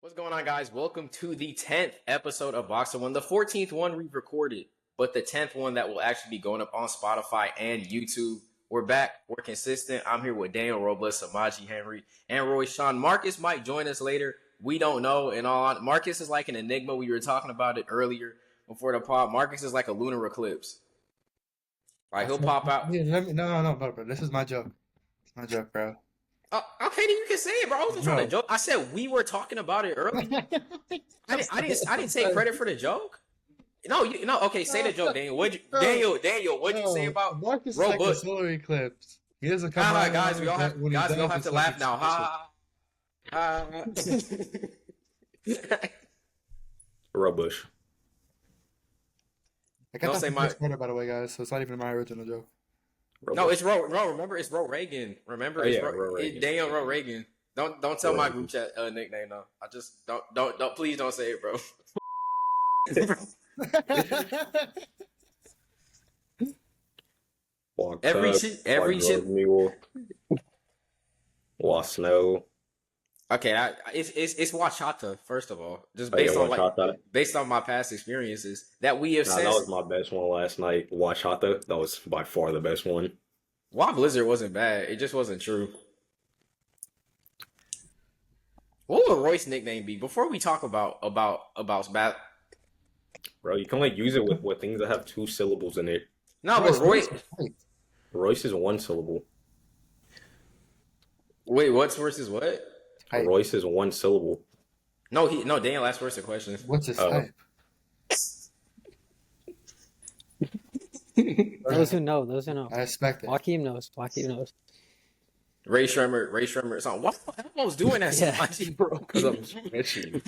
What's going on, guys? Welcome to the 10th episode of BoxInOne, the 14th one we've recorded, but the 10th one that will actually be going up on Spotify and YouTube. We're back. We're consistent. I'm here with Daniel Robles, Samaji Henry, and Roy Sean. Marcus might join us later. We don't know. Marcus is like an enigma. We were talking about it earlier before the pod. Marcus is like a lunar eclipse. Like, he'll pop out. No, bro. This is my joke. It's my joke, bro. Oh, okay, then you can say it, bro. I wasn't trying to joke. I said we were talking about it earlier. I didn't take credit for the joke. No, okay, say the joke, Daniel. Daniel, what'd you say about Marcus is like a solar eclipse. He doesn't come out. Guys, we all have to laugh now. Ha. Rubbish. I got that from Twitter, by the way, guys. So it's not even my original joke. No, it's Ro. Remember, it's Ro Reagan. Remember, Ro Reagan. Daniel Ro Reagan. Don't tell my group chat nickname though. I just don't. Please don't say it, bro. Every shit. Lost snow. Okay, it's Wachata. First of all, just based on my past experiences that we have. That was my best one last night. Wachata. That was by far the best one. Wild Blizzard wasn't bad. It just wasn't true. What would Roy's nickname be? Before we talk about bad, bro, you can use it with things that have 2 syllables in it. No, but Royce is 1 syllable. Wait, what's versus what? Royce is 1 syllable. No, Daniel asked first a question. What's his type? Those who know. I expect it. Joaquin knows. Ray Shremmer. So what the hell was doing that? Yeah. Bro, because I'm stretchy.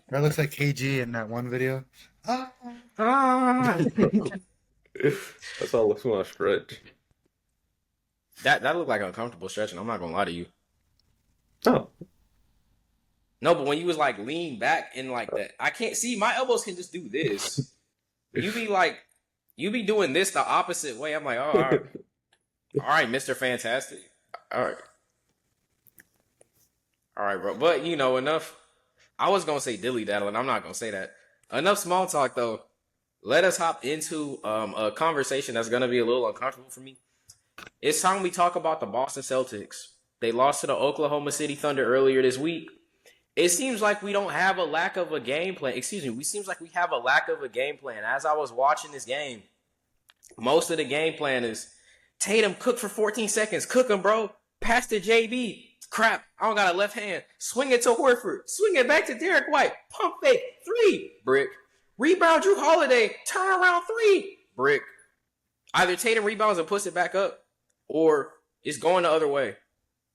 That looks like KG in that one video. That's how it looks when I stretch. That looked like uncomfortable stretching. I'm not gonna lie to you. Oh. No, but when you was like lean back and like that, I can't see. My elbows can just do this. You be doing this the opposite way. I'm like, oh, all right, Mr. Fantastic. All right, bro. But enough. I was gonna say dilly daddling. I'm not gonna say that. Enough small talk though. Let us hop into a conversation that's gonna be a little uncomfortable for me. It's time we talk about the Boston Celtics. They lost to the Oklahoma City Thunder earlier this week. It seems like we don't have a lack of a game plan. It seems like we have a lack of a game plan. As I was watching this game, most of the game plan is Tatum cook for 14 seconds. Cook him, bro. Pass to JB. Crap. I don't got a left hand. Swing it to Horford. Swing it back to Derek White. Pump fake. 3. Brick. Rebound Drew Holiday. Turn around 3. Brick. Either Tatum rebounds and puts it back up, or it's going the other way.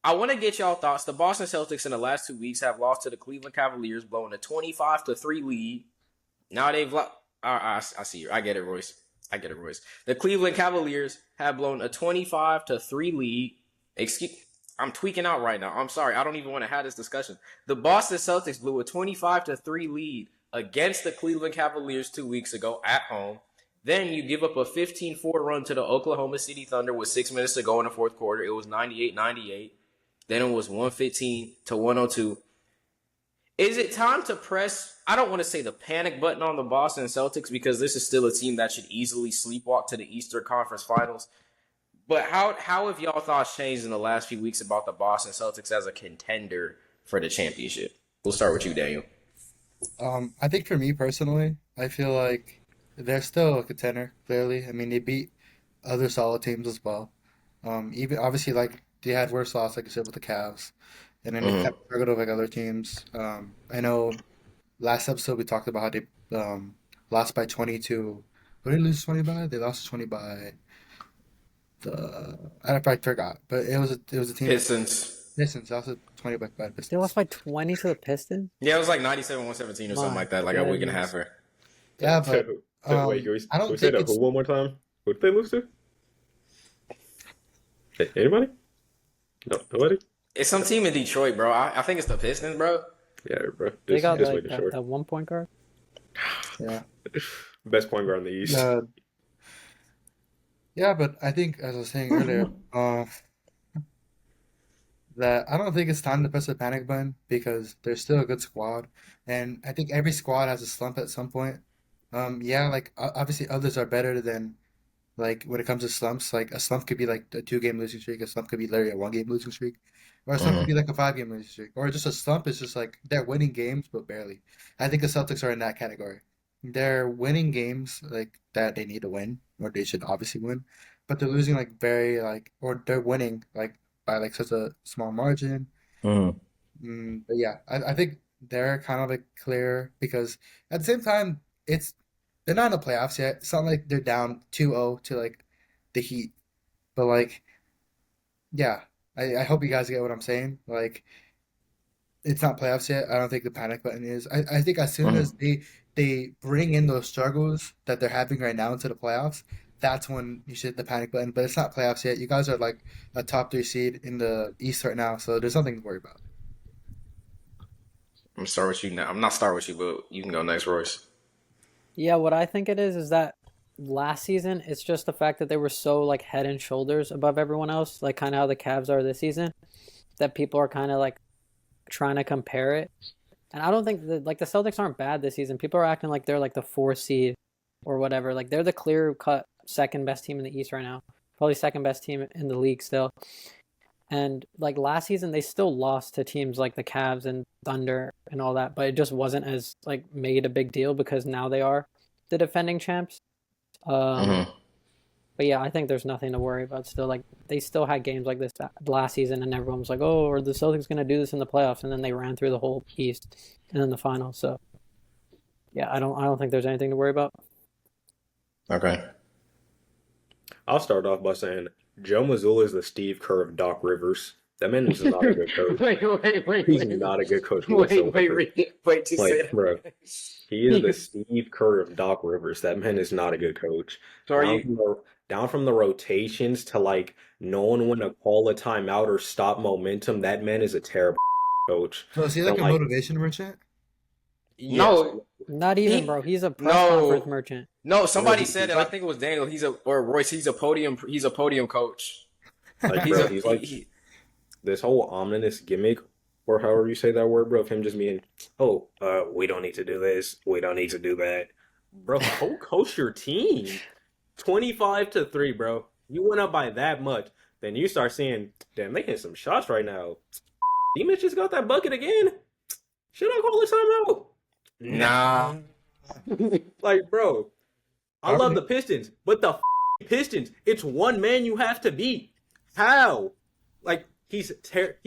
I want to get y'all thoughts. The Boston Celtics in the last 2 weeks have lost to the Cleveland Cavaliers, blowing a 25-3 lead. Now they've lost. I see you. I get it, Royce. The Cleveland Cavaliers have blown a 25-3 lead. I'm tweaking out right now. I'm sorry. I don't even want to have this discussion. The Boston Celtics blew a 25-3 lead against the Cleveland Cavaliers 2 weeks ago at home. Then you give up a 15-4 run to the Oklahoma City Thunder with 6 minutes to go in the fourth quarter. It was 98-98. Then it was 115-102. Is it time to press, I don't want to say the panic button on the Boston Celtics, because this is still a team that should easily sleepwalk to the Eastern Conference Finals. But how have y'all thoughts changed in the last few weeks about the Boston Celtics as a contender for the championship? We'll start with you, Daniel. I think for me personally, I feel like they're still a contender, clearly. I mean, they beat other solid teams as well. Even obviously, like, they had worse loss, like you said, with the Cavs. And then they kept struggling with other teams. I know last episode we talked about how they lost by 22. What did they lose 20 by? They lost 20 by I forgot. But it was a team. Pistons. They lost 20 by Pistons. They lost by 20 to the Pistons? Yeah, it was like 97-117 or something like that, like a week and a half. Yeah, but wait, I don't say that one more time. Who did they lose to? Anybody? No, nobody? It's some team in Detroit, bro. I think it's the Pistons, bro. Yeah, bro. They got that 1 point guard. Yeah. Best point guard in the East. Yeah, but I think, as I was saying earlier, that I don't think it's time to press the panic button because there's still a good squad, and I think every squad has a slump at some point. Yeah, like obviously others are better than like when it comes to slumps. Like a slump could be like a 2 game losing streak, a slump could be literally a 1 game losing streak, or a slump could Mhm. be like a 5 game losing streak, or just a slump is just like they're winning games but barely. I think the Celtics are in that category. They're winning games like that they need to win, or they should obviously win, but they're losing like very like, or they're winning like by like such a small margin. Mhm. But yeah, I think they're kind of like clear because at the same time, it's they're not in the playoffs yet. It's not like they're down 2-0 to like the Heat. But like, yeah, I hope you guys get what I'm saying. Like, it's not playoffs yet. I don't think the panic button is. I think as soon as Mhm. they bring in those struggles that they're having right now into the playoffs, that's when you should hit the panic button. But it's not playoffs yet. You guys are like a top 3 seed in the East right now, so there's nothing to worry about. I'm gonna start with you now. I'm not start with you, but you can go next, Royce. Yeah, what I think it is that last season it's just the fact that they were so like head and shoulders above everyone else, like kind of how the Cavs are this season, that people are kind of like trying to compare it. And I don't think that like the Celtics aren't bad this season. People are acting like they're like the 4th seed or whatever. Like they're the clear cut second best team in the East right now. Probably second best team in the league still. And like last season they still lost to teams like the Cavs and Thunder and all that, but it just wasn't as like made a big deal because now they are the defending champs. Um Mhm. but yeah, I think there's nothing to worry about still. Like they still had games like this last season and everyone was like, "Oh, are the Celtics going to do this in the playoffs?" And then they ran through the whole East and then the finals. So, yeah, I don't think there's anything to worry about. Okay. I'll start off by saying Joe Mazzulla is the Steve Kerr of Doc Rivers. That man is not a good coach. He's not a good coach whatsoever. wait to say Like, that. bro, he is the Steve Kerr of Doc Rivers. That man is not a good coach. So are Down you? from down from the rotations to like knowing when to call a timeout or stop momentum. That man is a terrible coach. So is he like And a like, motivation merchant? yes, No, Not even, he bro. He's a press conference no merchant. no. bro, Somebody said he's it. I like think it was Daniel. Or Royce. He's a podium. He's a podium coach. like He's bro, a he's like this whole ominous gimmick, or however you say that word, bro, of him just being, oh, we don't need to do this, we don't need to do that. Bro, coach your team. 25-3, bro. You went up by that much. Then you start seeing, damn, they hitting some shots right now. Demons just got that bucket again. Should I call a timeout? nah. Like, bro, I love Already, the Pistons, but the Pistons, it's one man you have to beat. How? Like, he's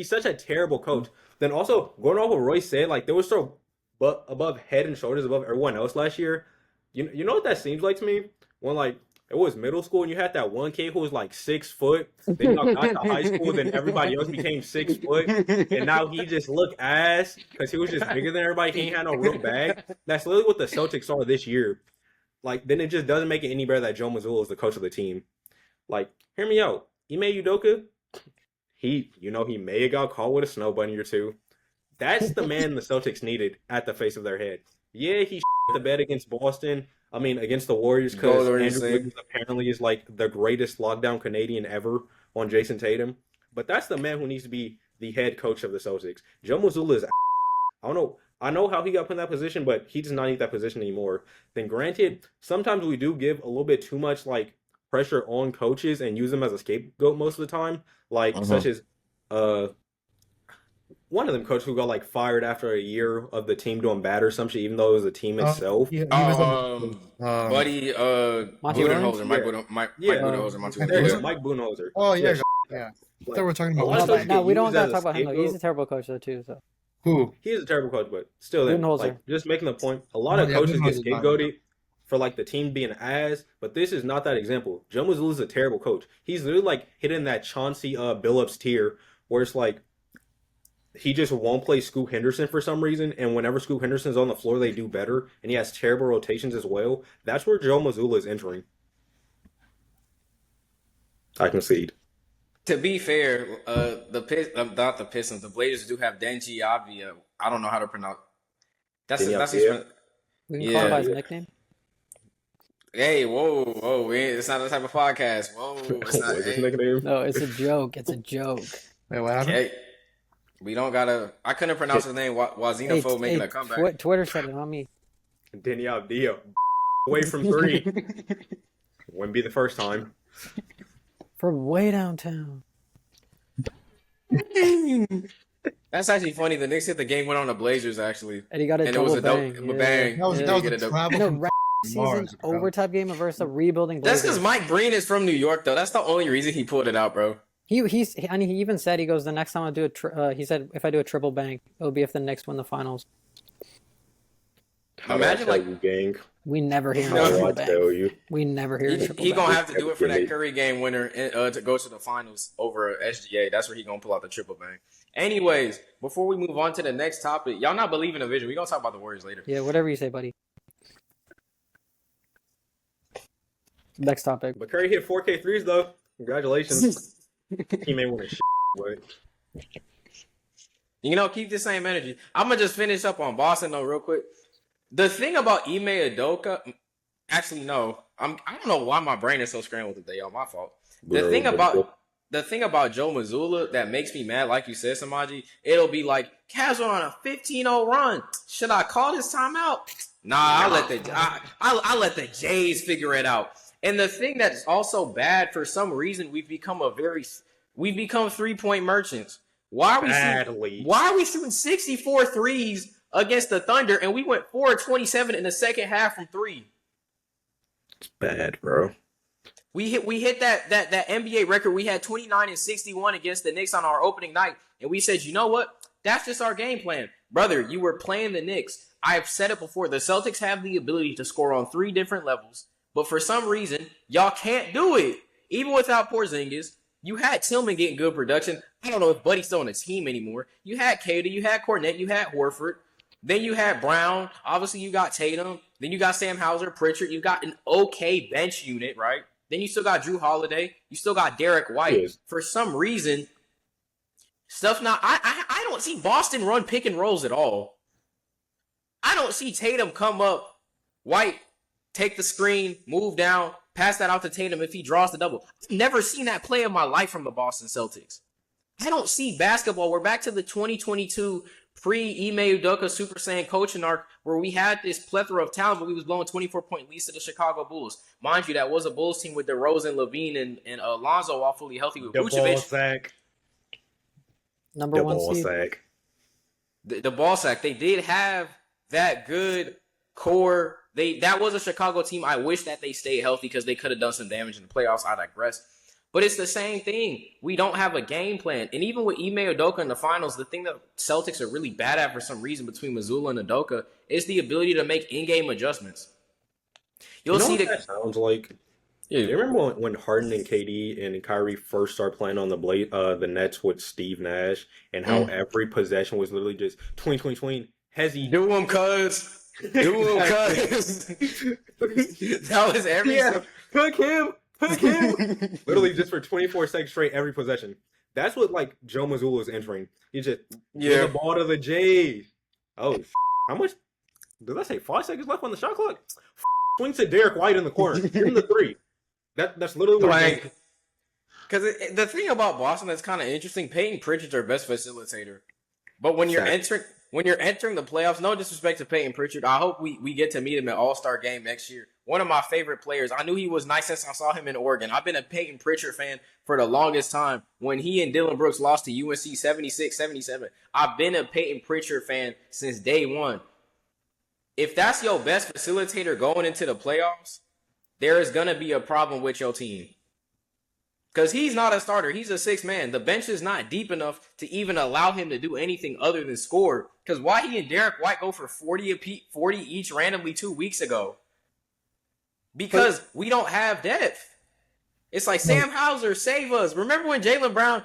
such a terrible coach. Then also, going off what Roy said, like, they were so above head and shoulders above everyone else last year. You know what that seems like to me? When, like, it was middle school and you had that one kid who was, like, 6 foot. Then you got to high school, then everybody else became 6 foot. And now he just look ass because he was just bigger than everybody. He ain't had no real bag. That's literally what the Celtics are this year. Like, then it just doesn't make it any better that Joe Mazzulla is the coach of the team. Like, hear me out. Ime Udoka, he may have got caught with a snow bunny or two. That's the man the Celtics needed at the face of their head. Yeah, he the bet against Boston. I mean, against the Warriors because Golden Andrew State. Wiggins apparently is like the greatest lockdown Canadian ever on Jason Tatum. But that's the man who needs to be the head coach of the Celtics. Joe Mazzulla is. I don't know. I know how he got put in that position, but he does not need that position anymore. Then granted, sometimes we do give a little bit too much like pressure on coaches and use them as a scapegoat most of the time. Like such as one of them coaches who got like fired after a year of the team doing bad or some shit, even though it was the team itself. he was Buddy, Monty Budenholzer, Williams? Mike Yeah. Budenholzer, Monty I think Yeah, Williams. Mike Budenholzer. oh yeah, Yeah, yeah. I like, thought we're talking a about lot of No, coaches but no, get we don't used gotta as a talk about him though. He's a scapegoat. terrible coach though too. So who? He is a terrible coach, but still, then Budenholzer. like just making the point. A lot No, of yeah, coaches get Budenholzer's not scapegoated for like the team being ass, but this is not that example. Joe Mazzulla is a terrible coach. He's literally like hitting that Chauncey Billups tier, where it's like he just won't play Scoot Henderson for some reason, and whenever Scoot Henderson's on the floor, they do better, and he has terrible rotations as well. That's where Joe Mazzulla is entering. I concede. To be fair, not the Pistons. The Blazers do have Denji Avia. I don't know how to pronounce. That's his. Avdija? we can call him by his Yeah. nickname. Hey, whoa! It's not that type of podcast. Whoa, it's not. What is his Hey, nickname? No, it's a joke. It's a joke. Wait, what happened? okay. We don't gotta. I couldn't pronounce his name while Xenophobe making a comeback. Twitter said it, not me. Daniel Dio away from 3. Wouldn't be the first time. From way downtown. That's actually funny. The Knicks hit the game winner on the Blazers actually, And he got a and it double was a bang. bang. That was Get a a double- travel No, from season Mars, bro. overtime game versus a rebuilding That's Blazers. because Mike Breen is from New York, though. That's the only reason he pulled it out, bro. He even said, he goes, the next time I do he said, if I do a triple bang, it'll be if the Knicks win the finals. Imagine, like, you, gang. We never hear him No, a How triple I bang. tell you. We never hear a He triple bang. gonna have to do it for that Curry game winner to go to the finals over SGA. That's where he gonna pull out the triple bang. Anyways, before we move on to the next topic, y'all not believing the vision. We gonna talk about the Warriors later. Yeah, whatever you say, buddy. Next topic. But Curry hit 4K threes though. Congratulations. He may win a shit, but You know, keep the same energy. I'm gonna just finish up on Boston though, real quick. The thing about Ime Udoka, actually no, I don't know why my brain is so scrambled today. Y'all, my fault. The thing about Joe Mazzulla that makes me mad, like you said, Samaji, it'll be like, Cavs are on a 15-0 run. Should I call this timeout? Nah, I'll let the Jays figure it out. And the thing that's also bad, for some reason, we've become 3-point merchants. Why are we shooting 64 threes against the Thunder, and we went 4-27 in the second half from 3? it's bad, bro. We hit that NBA record. We had 29 and 61 against the Knicks on our opening night, and we said, you know what? That's just our game plan. Brother, you were playing the Knicks. I've said it before. The Celtics have the ability to score on 3 different levels, but for some reason, y'all can't do it. Even without Porzingis, you had Tillman getting good production. I don't know if Buddy's still on the team anymore. You had Cater, you had Cornette, you had Horford. Then you had Brown. Obviously, you got Tatum. Then you got Sam Hauser, Pritchard. You got an okay bench unit, right? Then you still got Drew Holiday. You still got Derek White. Yes. For some reason, I don't see Boston run pick and rolls at all. I don't see Tatum come up, White, take the screen, move down, pass that out to Tatum if he draws the double. I've never seen that play in my life from the Boston Celtics. I don't see basketball. We're back to the 2022 pre-Ime Udoka Super Saiyan coaching arc where we had this plethora of talent, but we was blowing 24-point leads to the Chicago Bulls. Mind you, that was a Bulls team with DeRozan, Levine, and Alonzo all fully healthy with Vucevic. Number one seed. The ball sack. They did have that good core. That was a Chicago team. I wish that they stayed healthy because they could have done some damage in the playoffs. I digress. But it's the same thing. We don't have a game plan. And even with Ime Udoka in the finals, the thing that Celtics are really bad at for some reason between Mazzulla and Udoka is the ability to make in-game adjustments. You'll see that sounds like. Yeah, you remember when Harden and KD and Kyrie first started playing on the Nets with Steve Nash, and how every possession was literally just twing, hezzy. Do him, cuz. Do him, cuz. That was every. Yeah, pick him. Literally just for 24 seconds straight every possession. That's what like Joe Mazzulla is entering. He just give the ball to the Jays. Oh, how much? Did I say 5 seconds left on the shot clock? Swings to Derek White in the corner. Give him the 3. That's literally what I'm doing. Because the thing about Boston that's kind of interesting, Peyton Pritchard's our best facilitator. But when you're entering the playoffs, no disrespect to Peyton Pritchard, I hope we get to meet him at All-Star Game next year. One of my favorite players. I knew he was nice since I saw him in Oregon. I've been a Peyton Pritchard fan for the longest time. When he and Dylan Brooks lost to UNC 76-77, I've been a Peyton Pritchard fan since day one. If that's your best facilitator going into the playoffs, there is going to be a problem with your team. Because he's not a starter. He's a 6th man. The bench is not deep enough to even allow him to do anything other than score. Because why he and Derek White go for 40 each randomly 2 weeks ago? Because we don't have depth. It's like, Sam Hauser, save us. Remember when Jaylen Brown,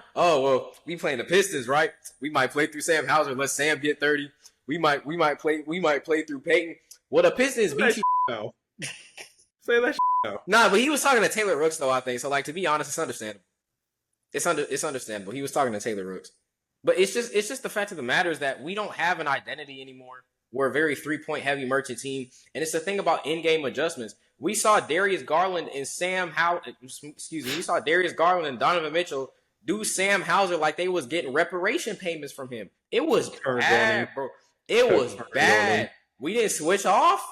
we playing the Pistons, right? We might play through Sam Hauser. Let Sam get 30. We might play through Peyton. Well, the Pistons beat you. No. Say that now. Nah, but he was talking to Taylor Rooks, though, I think. So, like, to be honest, it's understandable. It's understandable. He was talking to Taylor Rooks. But it's just the fact of the matter is that we don't have an identity anymore. We're a very 3-point heavy merchant team. And it's the thing about in-game adjustments. We saw Darius Garland and Donovan Mitchell do Sam Hauser like they was getting reparation payments from him. It was Turned on bad, him. bro. It was Turned on bad. him. We didn't switch off.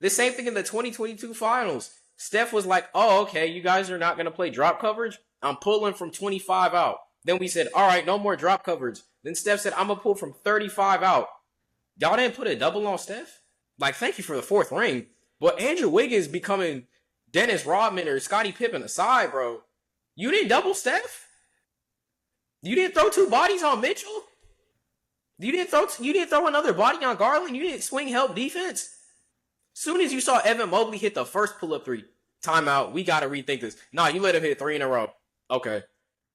The same thing in the 2022 finals. Steph was like, oh, okay, you guys are not going to play drop coverage. I'm pulling from 25 out. Then we said, all right, no more drop coverage. Then Steph said, I'm going to pull from 35 out. Y'all didn't put a double on Steph? Like, thank you for the 4th ring. But Andrew Wiggins becoming Dennis Rodman or Scottie Pippen aside, bro. You didn't double Steph? You didn't throw 2 bodies on Mitchell? You didn't throw another body on Garland? You didn't swing help defense? Soon as you saw Evan Mobley hit the first pull-up 3, timeout, we got to rethink this. Nah, you let him hit 3 in a row. Okay.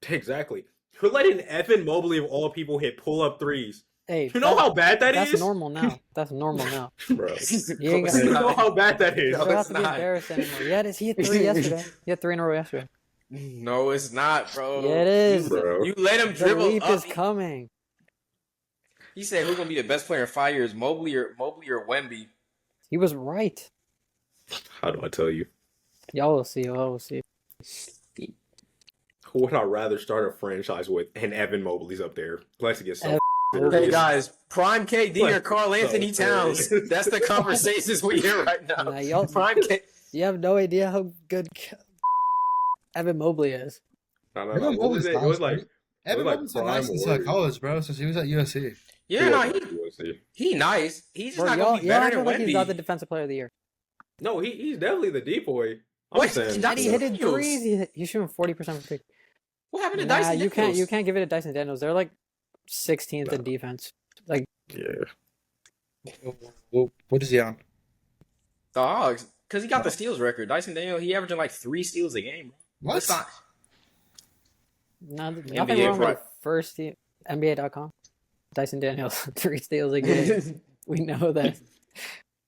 Exactly. You're letting Evan Mobley of all people hit pull-up 3s. Hey, You know how bad that's is? normal now. That's normal now. Bro. You ain't You got know how bad that is. you don't have to be not. embarrassed anymore. Yeah, he hit 3 yesterday. He hit 3 in a row yesterday. No, it's not, bro. Yeah, it is. Bro. You let him The dribble leap up. is coming. He said who's going to be the best player in 5 years, Mobley or Wemby? He was right. How do I tell you? Y'all will see. Y'all will see. Who would I rather start a franchise with? And Evan Mobley's up there. Let's get so Evan Hey serious. guys, prime KD or Carl Anthony so Towns. serious. That's the conversations we hear right now. Nah, y'all- Prime K. You have no idea how good Evan Mobley is. No. Evan What was Mobley's it? It was like Evan like Mobley's been prime nice since Warriors. college, bro. Since he was at USC. Yeah, no, USC. he nice. He's just Bro, not y'all gonna be act better than like he's not the Wemby. defensive player of the year. No, he's definitely the decoy. I'm Wait, saying. that's- And he hit it Daniels. threes. He's shooting 40% from three. What happened to Nah, Dyson? you Daniels? can't give it to Dyson Daniels. They're like 16th in No. defense. Like Yeah. What is he on? The Hogs, because he got the steals record. Dyson Daniels, he averaging like 3 steals a game. What? That's not. nothing NBA wrong with first team NBA.com. Dyson Daniels 3 steals a game. We know that.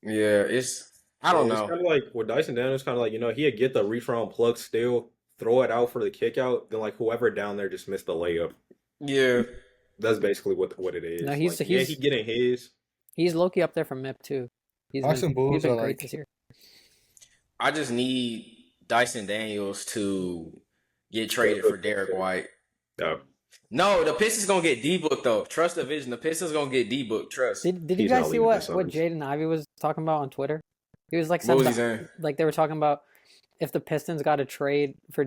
Yeah, it's. I don't It's know. kind of like with Dyson Daniels, kind of like, he'd get the reach around plug steal, throw it out for the kick out, then like whoever down there just missed the layup. Yeah, That's basically what it is. No, he's- Like, he's- he getting his. He's low-key up there from MIP too. Boston Bulls he's been are great like- this year. I just need Dyson Daniels to get traded for Derek White. Yeah. No, the Pistons gonna get D-book though. Trust the vision. The Pistons gonna get D-book. Trust. Did you He's guys not see leaving what the Suns. Jaden Ivey was talking about on Twitter? He was like, What was he something- saying? like they were talking about if the Pistons got a trade for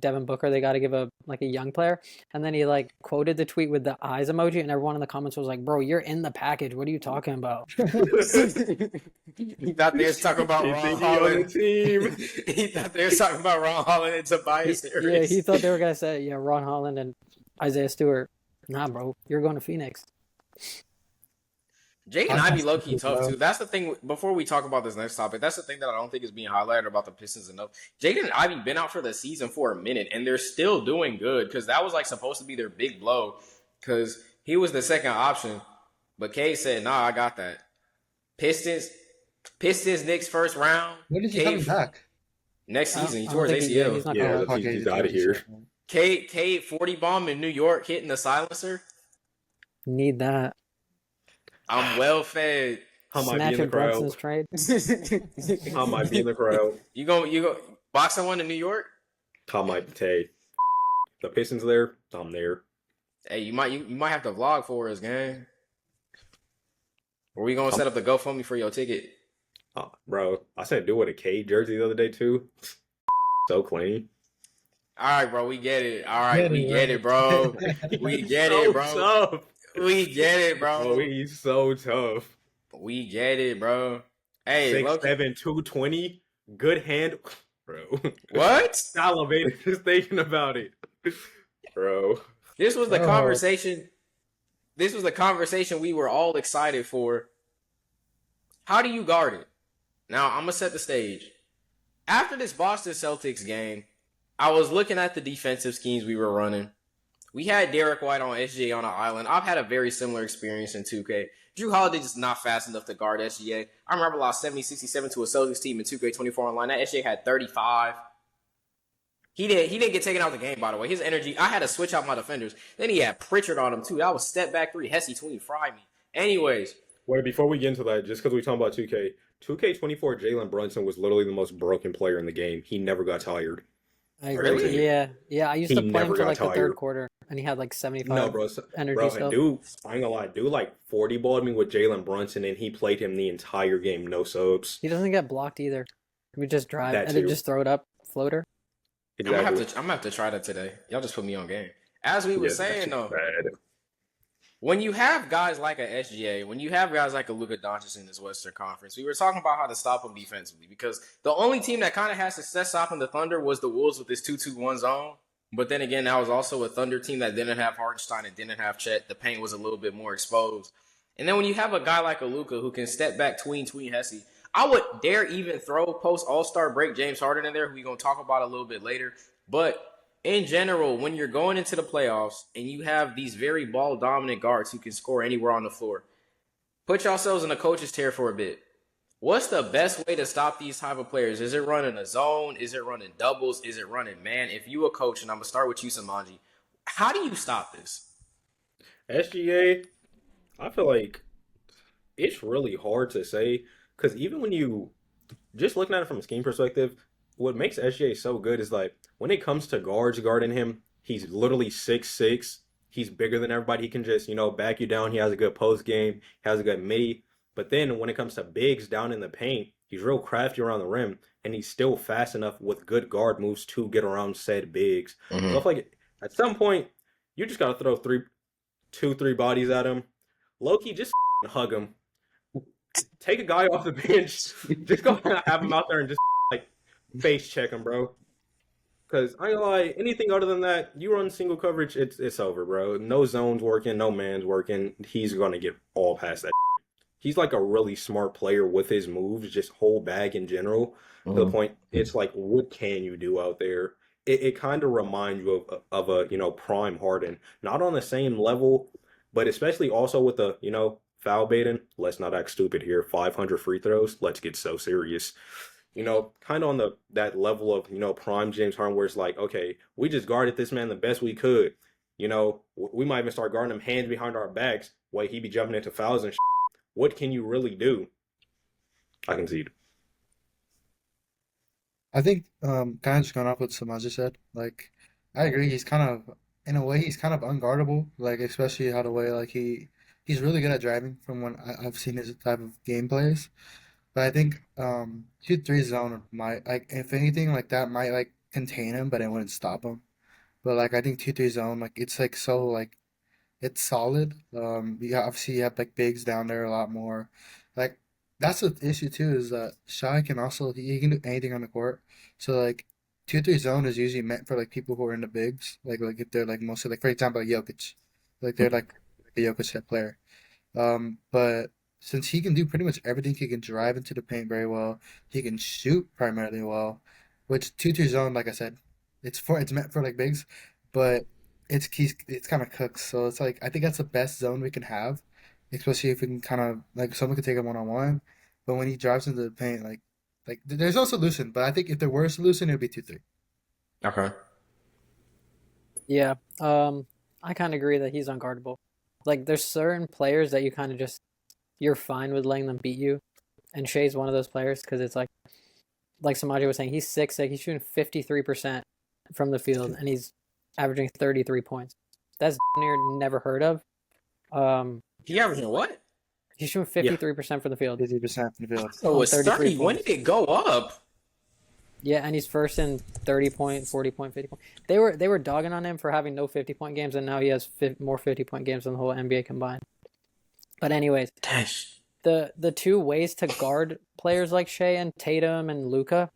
Devin Booker, they got to give a young player. And then he like quoted the tweet with the eyes emoji, and everyone in the comments was like, "Bro, you're in the package. What are you talking about?" He thought they was talking about You Ron think he on the Holland. team? He thought they was talking about Ron Holland and Tobias Harris. Yeah, he thought they were gonna say Ron Holland and Isaiah Stewart. Nah, bro, you're going to Phoenix. Jaden Ivey low-key tough too. That's the thing. Before we talk about this next topic, that's the thing that I don't think is being highlighted about the Pistons enough. Jaden Ivey been out for the season for a minute, and they're still doing good because that was like supposed to be their big blow because he was the second option. But Cade said, "Nah, I got that." Pistons, Knicks first round. When is he Cade- coming back? Next season, he I don't tore his think ACL. he's not Yeah, coming back. he's out of here. Cade 40 bomb in New York hitting the silencer. Need that. I'm well fed. I might be in the Snatching crowd. Brunson's trade. I might be in the crowd. You go boxing one in New York? I might take the Pistons there. I'm there. Hey, you might have to vlog for us, gang. Or we gonna set up the GoFundMe for your ticket? Bro, I said do it a K jersey the other day too. So clean. All right, bro, we get it. All right, we Yeah, get it, bro. We get So it, bro. tough. We get it, Bro, bro. he's so tough. We get it, bro. Hey, 6'7", 220. Good hand. Bro. what? Salivated just thinking about it. Bro. This was the Oh. conversation. This was the conversation we were all excited for. How do you guard it? Now, I'm going to set the stage. After this Boston Celtics game, I was looking at the defensive schemes we were running. We had Derek White on SGA on an island. I've had a very similar experience in 2K. Drew Holiday just not fast enough to guard SGA. I remember I lost 70-67 to a Celtics team in 2K24 online. That SGA had 35. He didn't get taken out of the game, by the way. His energy, I had to switch out my defenders. Then he had Pritchard on him, too. That was step back 3. Hesse Tween fried me. Anyways, Wait, before we get into that, just because we talking about 2K, 2K24 Jalen Brunson was literally the most broken player in the game. He never got tired. I agree. Really? Yeah. I used He to play him never for got like the tired. third quarter, and he had like No, 75 bro, energy bro, and still. dude, I ain't gonna lie, dude, like 40 balled me with Jalen Brunson, and he played him the entire game, no subs. He doesn't get blocked either. We just drive That and then too, just throw it up, floater. exactly. I'm gonna have to try that today. Y'all just put me on game. As we were Yeah, that saying shit's though, bad. when you have guys like a SGA, when you have guys like a Luka Doncic in this Western Conference, we were talking about how to stop them defensively because the only team that kind of had success stopping the Thunder was the Wolves with this 2-2-1 zone. But then again, that was also a Thunder team that didn't have Hartenstein and didn't have Chet. The paint was a little bit more exposed. And then when you have a guy like a Luka who can step back tween Hesse, I would dare even throw post All-Star break James Harden in there, who we're going to talk about a little bit later. But in general, when you're going into the playoffs and you have these very ball-dominant guards who can score anywhere on the floor, put yourselves in a coach's chair for a bit. What's the best way to stop these type of players? Is it running a zone? Is it running doubles? Is it running man? If you a coach, and I'm going to start with you, Samanji, how do you stop this? SGA, I feel like it's really hard to say because even when you just looking at it from a scheme perspective, what makes SGA so good is like when it comes to guards guarding him, he's literally 6'6". He's bigger than everybody. He can just, back you down. He has a good post game. He has a good midi. But then when it comes to bigs down in the paint, he's real crafty around the rim, and he's still fast enough with good guard moves to get around said bigs. So I feel like at some point, you just got to throw 2-3 bodies at him. Low-key, just hug him. Take a guy off the bench. Just go have him out there and just face check him, bro. Because I ain't gonna lie, anything other than that, you run single coverage, it's over, bro. No zones working, no man's working. He's gonna get all past that. He's like a really smart player with his moves, just whole bag in general. To the point, it's like, what can you do out there? It kind of reminds you of a prime Harden, not on the same level, but especially also with the foul baiting. Let's not act stupid here. 500 free throws. Let's get so serious. Kind of on that level of prime James Harden, where it's like, okay, we just guarded this man the best we could. We might even start guarding him hands behind our backs while he be jumping into fouls and shit. What can you really do? I concede. I think kind of just going off what Samaji said. Like, I agree. He's kind of, in a way, he's kind of unguardable. Like, especially how the way like he's really good at driving from when I've seen his type of game plays. But I think 2-3 zone might, like, if anything, like that might like contain him, but it wouldn't stop him. But like I think 2-3 zone, like it's like so like it's solid. Obviously you have like bigs down there a lot more. Like that's the issue too is that Shai can also he can do anything on the court. So like 2-3 zone is usually meant for like people who are in the bigs. Like if they're like mostly like for example like Jokic, like they're like a Jokic type player. But since he can do pretty much everything, he can drive into the paint very well. He can shoot primarily well, which 2-3 zone, like I said, it's meant for like bigs, but it's kind of cooks. So it's like I think that's the best zone we can have, especially if we can kind of like someone could take him 1-on-1. But when he drives into the paint, like there's no solution. But I think if there were a solution, it would be 2-3. Okay. Yeah. I kind of agree that he's unguardable. Like there's certain players that you kind of just you're fine with letting them beat you, and Shai's one of those players because it's like Samaji was saying, he's 6'6", he's shooting 53% from the field, and he's averaging 33 points. That's near never heard of. He averaging what? He's shooting 53% from the field. 50% from the field. Oh, it's 30. When points. did it go up? Yeah, and he's first in 30-point, 40-point, 50-point. They were dogging on him for having no 50-point games, and now he has more 50-point games than the whole NBA combined. But anyways, the two ways to guard players like Shai and Tatum and Luka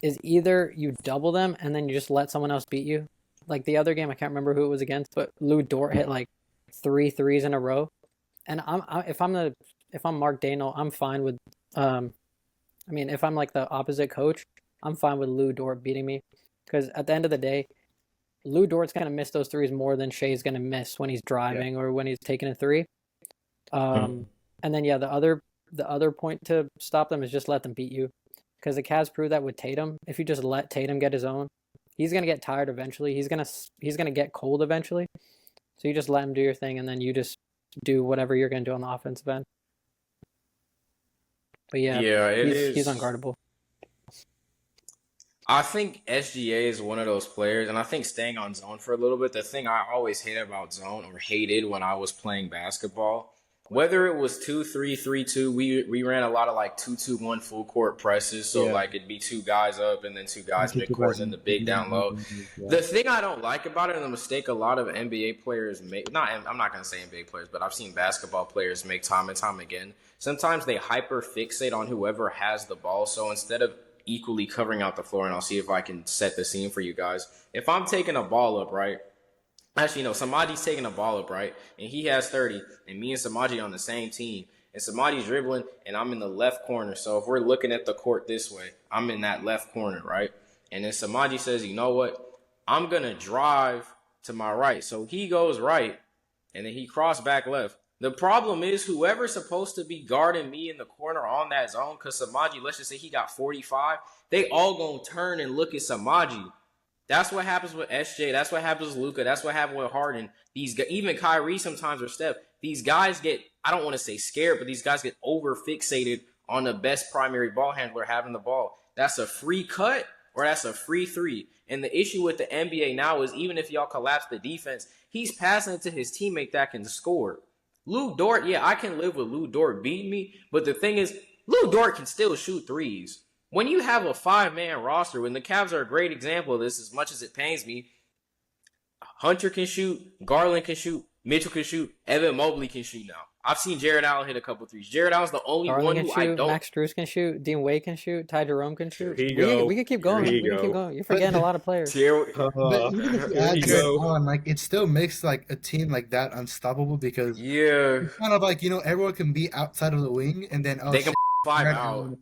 is either you double them and then you just let someone else beat you. Like the other game, I can't remember who it was against, but Lou Dort hit like 3 threes in a row. And if I'm Mark Daigneault, I'm fine with if I'm like the opposite coach, I'm fine with Lou Dort beating me, because at the end of the day, Lou Dort's gonna miss those threes more than Shai's gonna miss when he's driving or when he's taking a three. And then the other point to stop them is just let them beat you, because the Cavs proved that with Tatum. If you just let Tatum get his own, he's gonna get tired eventually. He's gonna get cold eventually. So you just let him do your thing, and then you just do whatever you're gonna do on the offensive end. But he's unguardable. I think SGA is one of those players, and I think staying on zone for a little bit, the thing I always hated about zone or hated when I was playing basketball, whether it was 2-3, 3-2, we ran a lot of like 2-2-1 full court presses. So like it'd be two guys up and then two guys midcourt and then the big down low. The thing I don't like about it, and the mistake a lot of NBA players make, I'm not going to say NBA players, but I've seen basketball players make time and time again. Sometimes they hyper fixate on whoever has the ball. So instead of equally covering out the floor, and I'll see if I can set the scene for you guys. If I'm taking a ball up, right? Actually, no, Samaji's taking a ball up, right? And he has 30, and me and Samaji on the same team. And Samaji's dribbling, and I'm in the left corner. So if we're looking at the court this way, I'm in that left corner, right? And then Samaji says, you know what? I'm going to drive to my right. So he goes right, and then he crossed back left. The problem is whoever's supposed to be guarding me in the corner on that zone, because Samaji, let's just say he got 45, they all going to turn and look at Samaji. That's what happens with SJ. That's what happens with Luka. That's what happened with Harden. Even Kyrie sometimes or Steph. These guys get, I don't want to say scared, but these guys get over fixated on the best primary ball handler having the ball. That's a free cut or that's a free three. And the issue with the NBA now is even if y'all collapse the defense, he's passing it to his teammate that can score. Lou Dort, yeah, I can live with Lou Dort beating me, but the thing is, Lou Dort can still shoot threes. When you have a five-man roster, when the Cavs are a great example of this, as much as it pains me, Hunter can shoot, Garland can shoot, Mitchell can shoot, Evan Mobley can shoot now. I've seen Jared Allen hit a couple threes. Jared Allen's the only Garland one can who shoot, I don't. Max Strus can shoot, Dean Wade can shoot, Ty Jerome can shoot. We could keep going. We can keep going. You're forgetting a lot of players. But even if you add Jared Allen, like it still makes like a team like that unstoppable because it's kind of like everyone can be outside of the wing and then they can five out.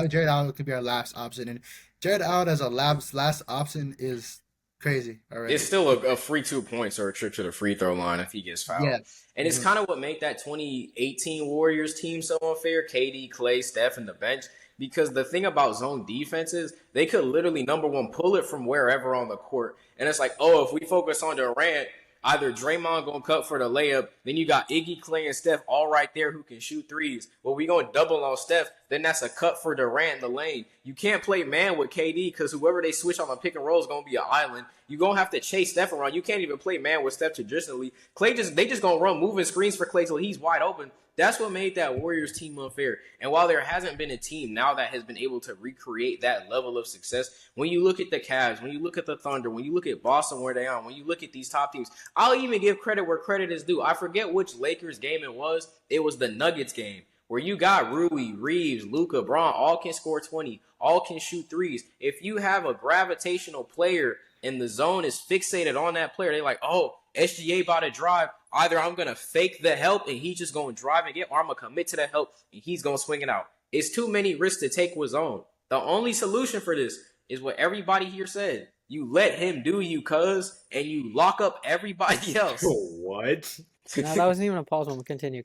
Jared Allen could be our last option, and Jared Allen as a last option is crazy. Already. It's still a free 2 points or a trip to the free throw line if he gets fouled. Yeah. And it's kind of what made that 2018 Warriors team so unfair. KD, Clay, Steph, and the bench. Because the thing about zone defense is they could literally, number one, pull it from wherever on the court. And it's like, oh, if we focus on Durant, either Draymond going to cut for the layup, then you got Iggy, Clay, and Steph all right there who can shoot threes. Well, we going to double on Steph, then that's a cut for Durant in the lane. You can't play man with KD because whoever they switch on the pick and roll is going to be an island. You're going to have to chase Steph around. You can't even play man with Steph traditionally. They just going to run moving screens for Clay till he's wide open. That's what made that Warriors team unfair. And while there hasn't been a team now that has been able to recreate that level of success, when you look at the Cavs, when you look at the Thunder, when you look at Boston where they are, when you look at these top teams, I'll even give credit where credit is due. I forget which Lakers game it was. It was the Nuggets game where you got Rui, Reeves, Luka, Braun, all can score 20, all can shoot threes. If you have a gravitational player and the zone is fixated on that player, they're like, oh, SGA about to drive. Either I'm going to fake the help and he's just going to drive and get, or I'm going to commit to the help and he's going to swing it out. It's too many risks to take with zone. The only solution for this is what everybody here said. You let him do you, cuz, and you lock up everybody else. What? No, that wasn't even a pause moment. Continue.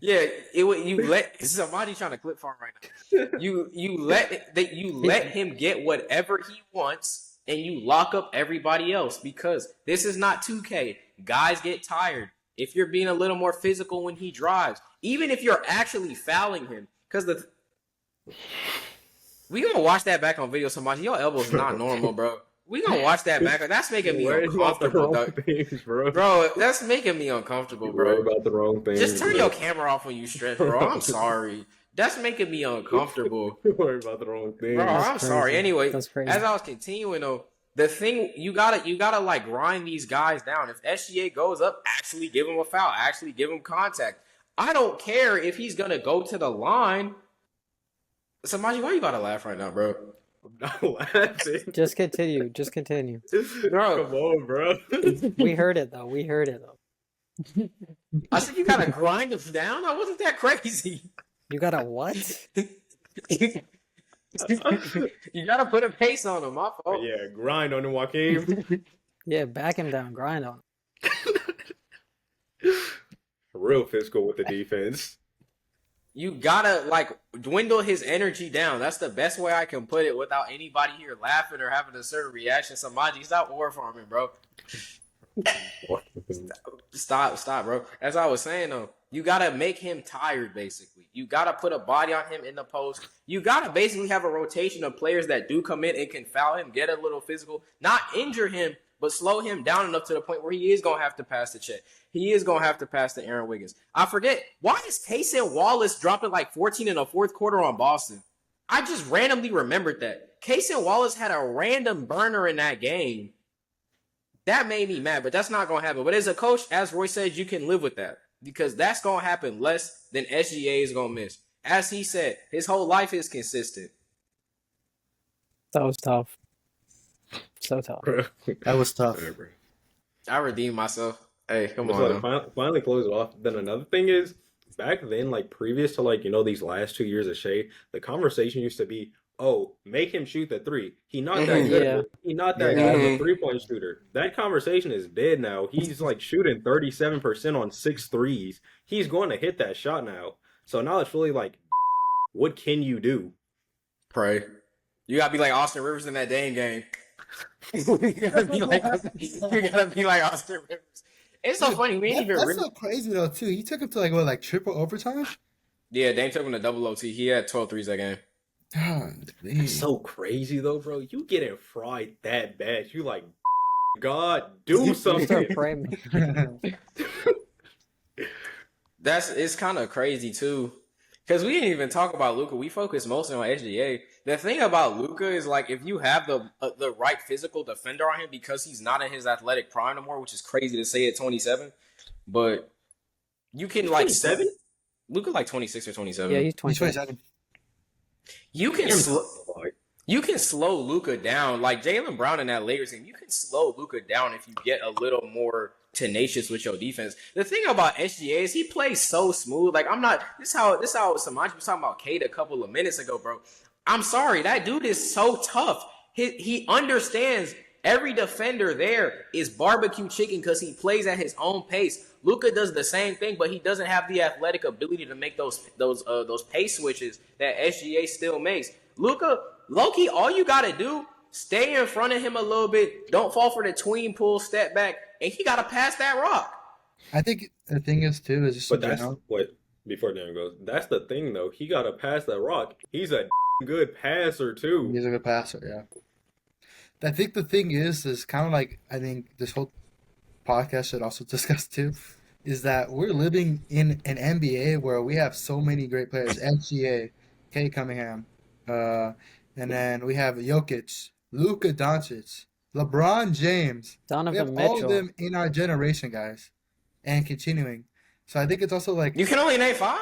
Yeah, you let somebody trying to clip farm right now. You let him get whatever he wants. And you lock up everybody else because this is not 2K. Guys get tired. If you're being a little more physical when he drives, even if you're actually fouling him, because we gonna watch that back on video. Somebody, your elbow's not normal, bro. We gonna watch that back. That's making me uncomfortable, bro. That's making me uncomfortable, bro. Worry about the wrong thing. Just turn your camera off when you stretch, bro. I'm sorry. That's making me uncomfortable. Worry about the wrong thing. Bro, I'm sorry. Anyway, That's crazy. as I was continuing though, the thing you gotta like grind these guys down. If SGA goes up, actually give him a foul, actually give him contact. I don't care if he's gonna go to the line. Somebody, why you about to laugh right now, bro? I'm not laughing. Just continue. Bro. Come on, bro. We heard it though. I said you gotta grind him down. I wasn't that crazy. You got a what? You gotta put a pace on him. My fault. Yeah, grind on him, Joaquin. Yeah, back him down, grind on him. Real physical with the defense. You gotta like dwindle his energy down. That's the best way I can put it without anybody here laughing or having a certain reaction. Somebody stop war farming, bro. Stop, bro. As I was saying though, you gotta make him tired. Basically, you gotta put a body on him in the post. You gotta basically have a rotation of players that do come in and can foul him, get a little physical, not injure him, but slow him down enough to the point where he is gonna have to pass the check. He is gonna have to pass to Aaron Wiggins. I forget, why is Cason Wallace dropping like 14 in the fourth quarter on Boston? I just randomly remembered that. Cason Wallace had a random burner in that game. That made me mad, but that's not going to happen. But as a coach, as Roy said, you can live with that because that's going to happen less than SGA is going to miss. As he said, his whole life is consistent. That was tough. So tough. That was tough. I redeemed myself. Hey, come on. Finally close it off. Then another thing is, back then, like previous to like, these last 2 years of Shai, the conversation used to be, oh, make him shoot the three. He not that good. Yeah. He not that good of a 3-point shooter. That conversation is dead now. He's like shooting 37% on 6 threes. He's going to hit that shot now. So now it's really like, what can you do? Pray. You gotta be like Austin Rivers in that Dame game. you gotta be like Austin Rivers. It's so funny. We ain't even. That's so crazy though too. He took him to like triple overtime. Yeah, Dame took him to double OT. He had 12 threes that game. God, That's so crazy though, bro. You getting fried that bad. You like, God, do something. It's kind of crazy too. Because we didn't even talk about Luka. We focused mostly on SGA. The thing about Luka is like if you have the right physical defender on him because he's not in his athletic prime no more, which is crazy to say at 27. But you can like 27? Luka like 26 or 27. Yeah, he's 27. You can slow Luka down. Like Jaylen Brown in that Lakers game, you can slow Luka down if you get a little more tenacious with your defense. The thing about SGA is he plays so smooth. Like this how Samaji was talking about Cade a couple of minutes ago, bro. I'm sorry, that dude is so tough. He understands every defender there is barbecue chicken because he plays at his own pace. Luka does the same thing, but he doesn't have the athletic ability to make those pace switches that SGA still makes. Luka, low-key, all you gotta do, stay in front of him a little bit, don't fall for the tween pull, step back, and he gotta pass that rock. I think the thing is too is just. But that's what before Dan goes. That's the thing though. He gotta pass that rock. He's a good passer too. He's a good passer, yeah. I think the thing is kind of like I think this whole podcast should also discuss too, is that we're living in an NBA where we have so many great players. SGA, Kate Cunningham, and then we have Jokic, Luka Doncic, LeBron James. Donovan we have all Mitchell. of them in our generation, guys, and continuing. So I think it's also like You can only name 5?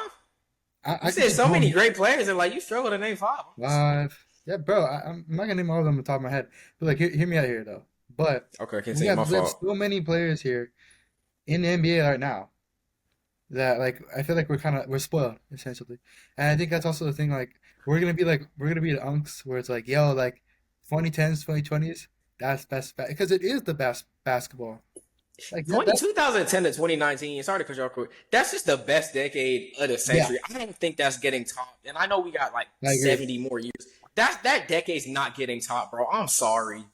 I said so many great players and like you struggle to name 5. 5. Yeah, bro. I'm not gonna name all of them on the top of my head, but like hear me out here though. But Okay, we have fault. so many players here in the NBA right now that like I feel like we're spoiled essentially, and I think that's also the thing. Like we're gonna be the unks where it's like yo like 2010s 2020s that's best because it is the best basketball. Like 2010 to 2019. Sorry to cut you off quick. That's just the best decade of the century. I don't think that's getting topped. And I know we got like 70 more years. That decade's not getting topped, bro. I'm sorry.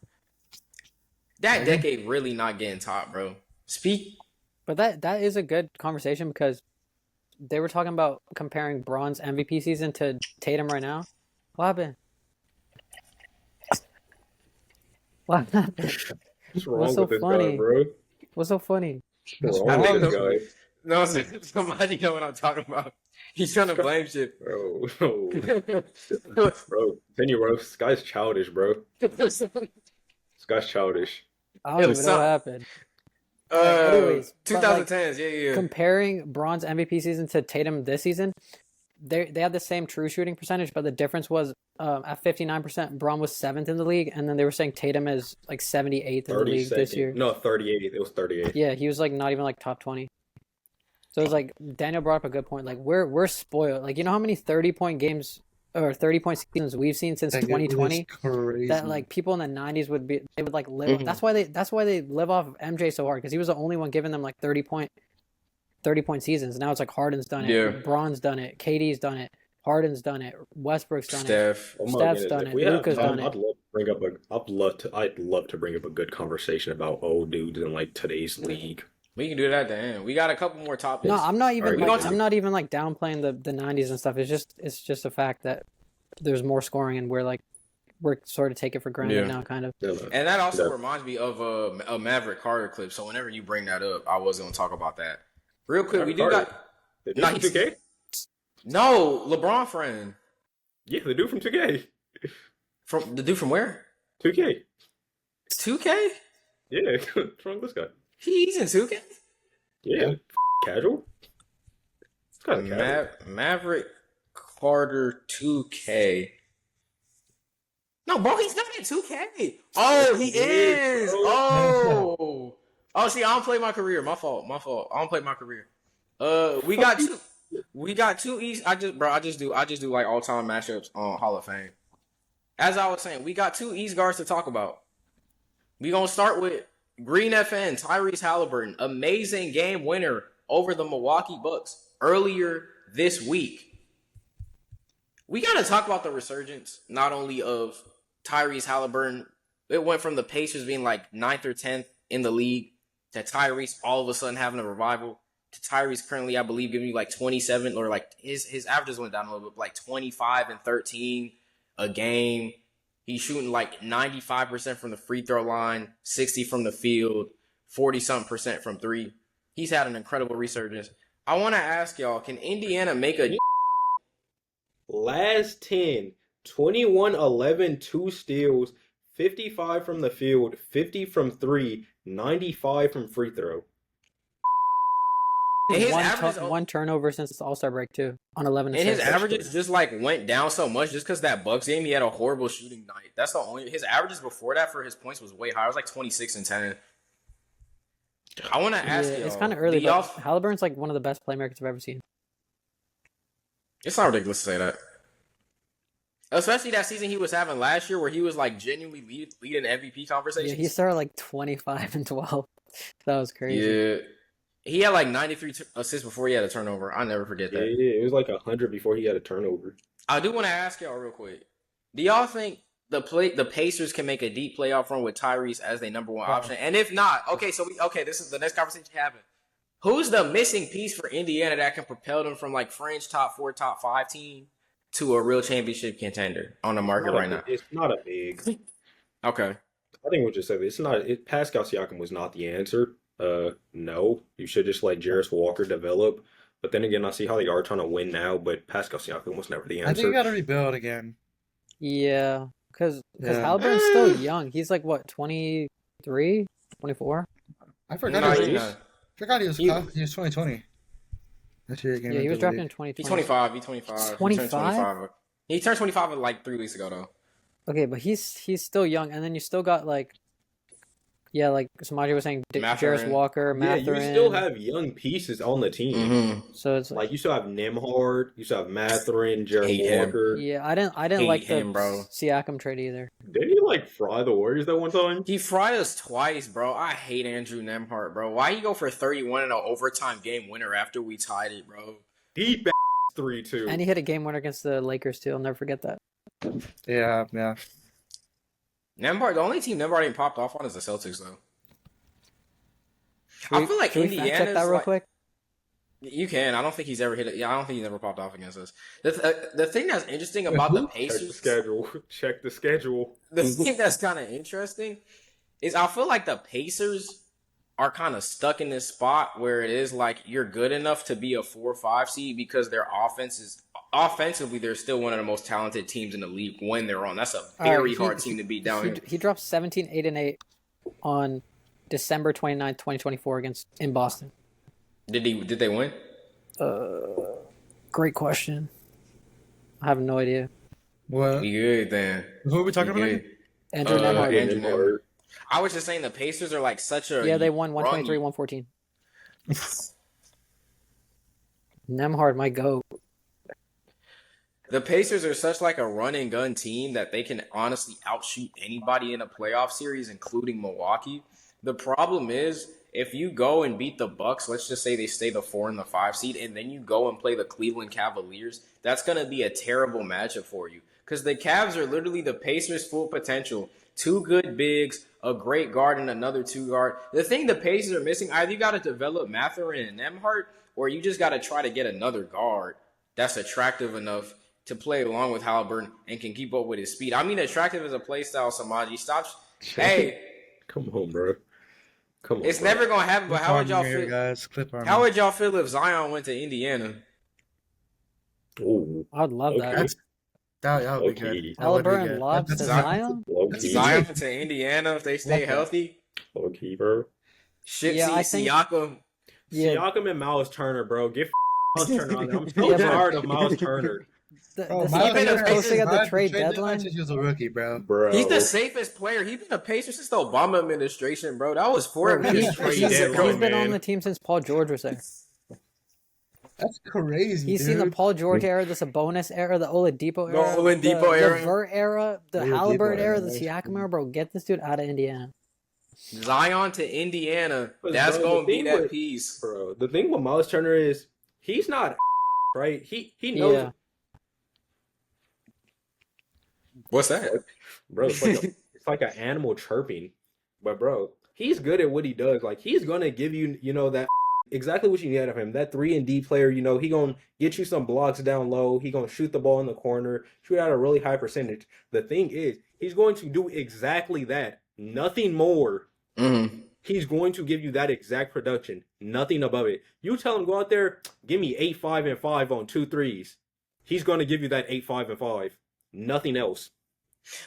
That decade really not getting topped, bro. Speak. But that is a good conversation because they were talking about comparing Braun's MVP season to Tatum right now. What happened? What happened? What's wrong What's so with this funny? guy, bro? What's so funny? What's wrong with this guy? No, somebody know what I'm talking about. He's trying to blame shit. Bro, continue, bro. This guy's childish, bro. This guy's childish. I don't even know what happened. Anyways, 2010s, yeah. Comparing Braun's MVP season to Tatum this season, they had the same true shooting percentage, but the difference was at 59%, Braun was 7th in the league, and then they were saying Tatum is like 78th in the league this year. No, 38th. It was 38th. Yeah, he was like not even like top 20. So it was like Daniel brought up a good point. Like we're spoiled. Like you know how many 30-point games or 30-point seasons we've seen since 2020 that like people in the 90s would like live. Mm-hmm. That's why they live off of MJ so hard because he was the only one giving them like 30-point seasons. Now it's like Harden's done it, Braun's done it, KD's done it, Harden's done it, Westbrook's done it, Steph's done it, Luka's done it. bring up I'd love to bring up a good conversation about old dudes in like today's league. We can do that at the end. We got a couple more topics. No, I'm not even Alright, I'm not even like downplaying the 90s and stuff. It's just a fact that there's more scoring and we're sort of take it for granted now, kind of. And that also reminds me of a Maverick Carter clip. So whenever you bring that up, I was going to talk about that. Real quick, we do got... The dude from 2K? No, LeBron friend. Yeah, the dude from 2K. From the dude from where? 2K. 2K? Yeah, what's wrong with this guy? He's in 2K? Yeah, casual. It's kind of casual. Maverick Carter 2K. No, bro, he's not in 2K. Oh, he is. Oh. Oh, see, I don't play my career. My fault. I don't play my career. We got two East. I just do like all time matchups on Hall of Fame. As I was saying, we got two East guards to talk about. We gonna start with Green FN, Tyrese Haliburton, amazing game winner over the Milwaukee Bucks earlier this week. We gotta talk about the resurgence, not only of Tyrese Haliburton. It went from the Pacers being like 9th or 10th in the league to Tyrese all of a sudden having a revival. To Tyrese currently, I believe, giving you like 27 or like his averages went down a little bit, like 25 and 13 a game. He's shooting like 95% from the free throw line, 60 from the field, 40-something% from three. He's had an incredible resurgence. I want to ask y'all, can Indiana make a... Last 10, 21, 11, 2 steals, 55 from the field, 50 from three, 95 from free throw. One turnover since the All-Star break too on 11 and assists. his averages just like went down so much just because that Bucks game he had a horrible shooting night. That's the only his averages before that for his points was way higher. It was like 26 and 10. I want to ask you. It's kind of early, but Haliburton's like one of the best playmakers I've ever seen. It's not ridiculous to say that. Especially that season he was having last year where he was like genuinely leading MVP conversations. Yeah, he started like 25 and 12. That was crazy. Yeah. He had like 93 assists before he had a turnover. I'll never forget that. Yeah, it was like 100 before he had a turnover. I do want to ask y'all real quick. Do y'all think the Pacers can make a deep playoff run with Tyrese as their number one option? And if not, this is the next conversation happened. Who's the missing piece for Indiana that can propel them from like fringe top 4, top 5 team to a real championship contender on the market right now? It's not a big. Okay. I think we'll just say this. Pascal Siakam was not the answer. No, you should just let Jarris Walker develop. But then again, I see how they are trying to win now, but Pascal Siakam was never the answer. I think you got to rebuild again. Yeah, because Haliburton's still young. He's like, what, 23, 24? I forgot he was 2020. That's your game. Yeah, he was drafted in 2020. He's 25. He's 25. 25? He turned 25 like 3 weeks ago, though. Okay, but he's still young, and then you still got like Samaji was saying, Jarris Walker, Mathurin. Yeah, you still have young pieces on the team. Mm-hmm. So it's like you still have Nembhard, you still have Mathurin, Jarris Walker. Yeah, I didn't like the Siakam trade either. Didn't he like fry the Warriors that one time? He fried us twice, bro. I hate Andrew Nembhard, bro. Why you go for 31 in an overtime game winner after we tied it, bro? He 3-2. And he hit a game winner against the Lakers too. I'll never forget that. Yeah. Nembhard, the only team Nembhard ain't popped off on is the Celtics, though. I feel like Indiana. Check that real quick. You can. I don't think he's ever hit it. Yeah, I don't think he's ever popped off against us. The thing that's interesting about the Pacers. Check the schedule. The thing that's kind of interesting is I feel like the Pacers are kind of stuck in this spot where it is like you're good enough to be a 4 or 5 seed because their offensively, they're still one of the most talented teams in the league when they're on. That's a very hard team to beat down here. He dropped 17, 8, and 8 on December 29th, 2024 in Boston. Did they win? Great question. I have no idea. What? You good then? Who are we talking about? Andrew Nembhard. I was just saying the Pacers are like such a... Yeah, they won 123, 114. Nembhard, my GOAT. The Pacers are such like a run and gun team that they can honestly outshoot anybody in a playoff series, including Milwaukee. The problem is if you go and beat the Bucks, let's just say they stay the 4 and the 5 seed, and then you go and play the Cleveland Cavaliers, that's going to be a terrible matchup for you. Because the Cavs are literally the Pacers' full potential. 2 good bigs, a great guard, and another 2 guard. The thing the Pacers are missing, either you got to develop Mathurin and Nembhard, or you just got to try to get another guard that's attractive enough to play along with Haliburton and can keep up with his speed. I mean, attractive as a play style, Samaji. Stop. Hey. Come on, bro. Come on. It's bro. never going to happen, but how would y'all feel? Guys. How would y'all feel if Zion went to Indiana? Ooh. I'd love that. That would be good. Haliburton lobs to Zion? Zion to Indiana if they stay healthy? Okay, bro. Siakam. Siakam and Miles Turner, bro. Get Miles Turner on there. I'm so tired of Miles Turner. The Celtics are posting at the trade deadline. He was a rookie, bro. He's the safest player. He's been a Pacer since the Obama administration, bro. That was 4 He's been on the team since Paul George was there. That's crazy. He's seen the Paul George era, the Sabonis era, the Oladipo era, the Levert era, the Haliburton era, the Siakam era. Bro, get this dude out of Indiana. Zion to Indiana. That's going to be that piece. Bro, the thing with Miles Turner is he's not right. He knows. Yeah. What's that? Bro, it's like an animal chirping. But, bro, he's good at what he does. Like, he's going to give you, that exactly what you need out of him. That 3-and-D player, he going to get you some blocks down low. He going to shoot the ball in the corner, shoot out a really high percentage. The thing is, he's going to do exactly that. Nothing more. Mm-hmm. He's going to give you that exact production. Nothing above it. You tell him, go out there, give me 8, 5, and 5 on 2 threes. He's going to give you that 8, 5, and 5. Nothing else.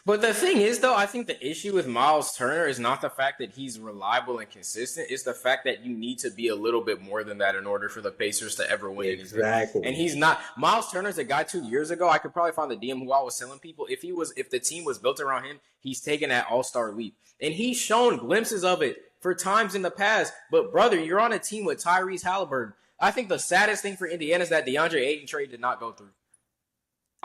But the thing is, though, I think the issue with Miles Turner is not the fact that he's reliable and consistent. It's the fact that you need to be a little bit more than that in order for the Pacers to ever win. Exactly. And he's not. Miles Turner's a guy 2 years ago. I could probably find the DM who I was telling people. If the team was built around him, he's taken that all-star leap. And he's shown glimpses of it for times in the past. But, brother, you're on a team with Tyrese Haliburton. I think the saddest thing for Indiana is that DeAndre Ayton trade did not go through.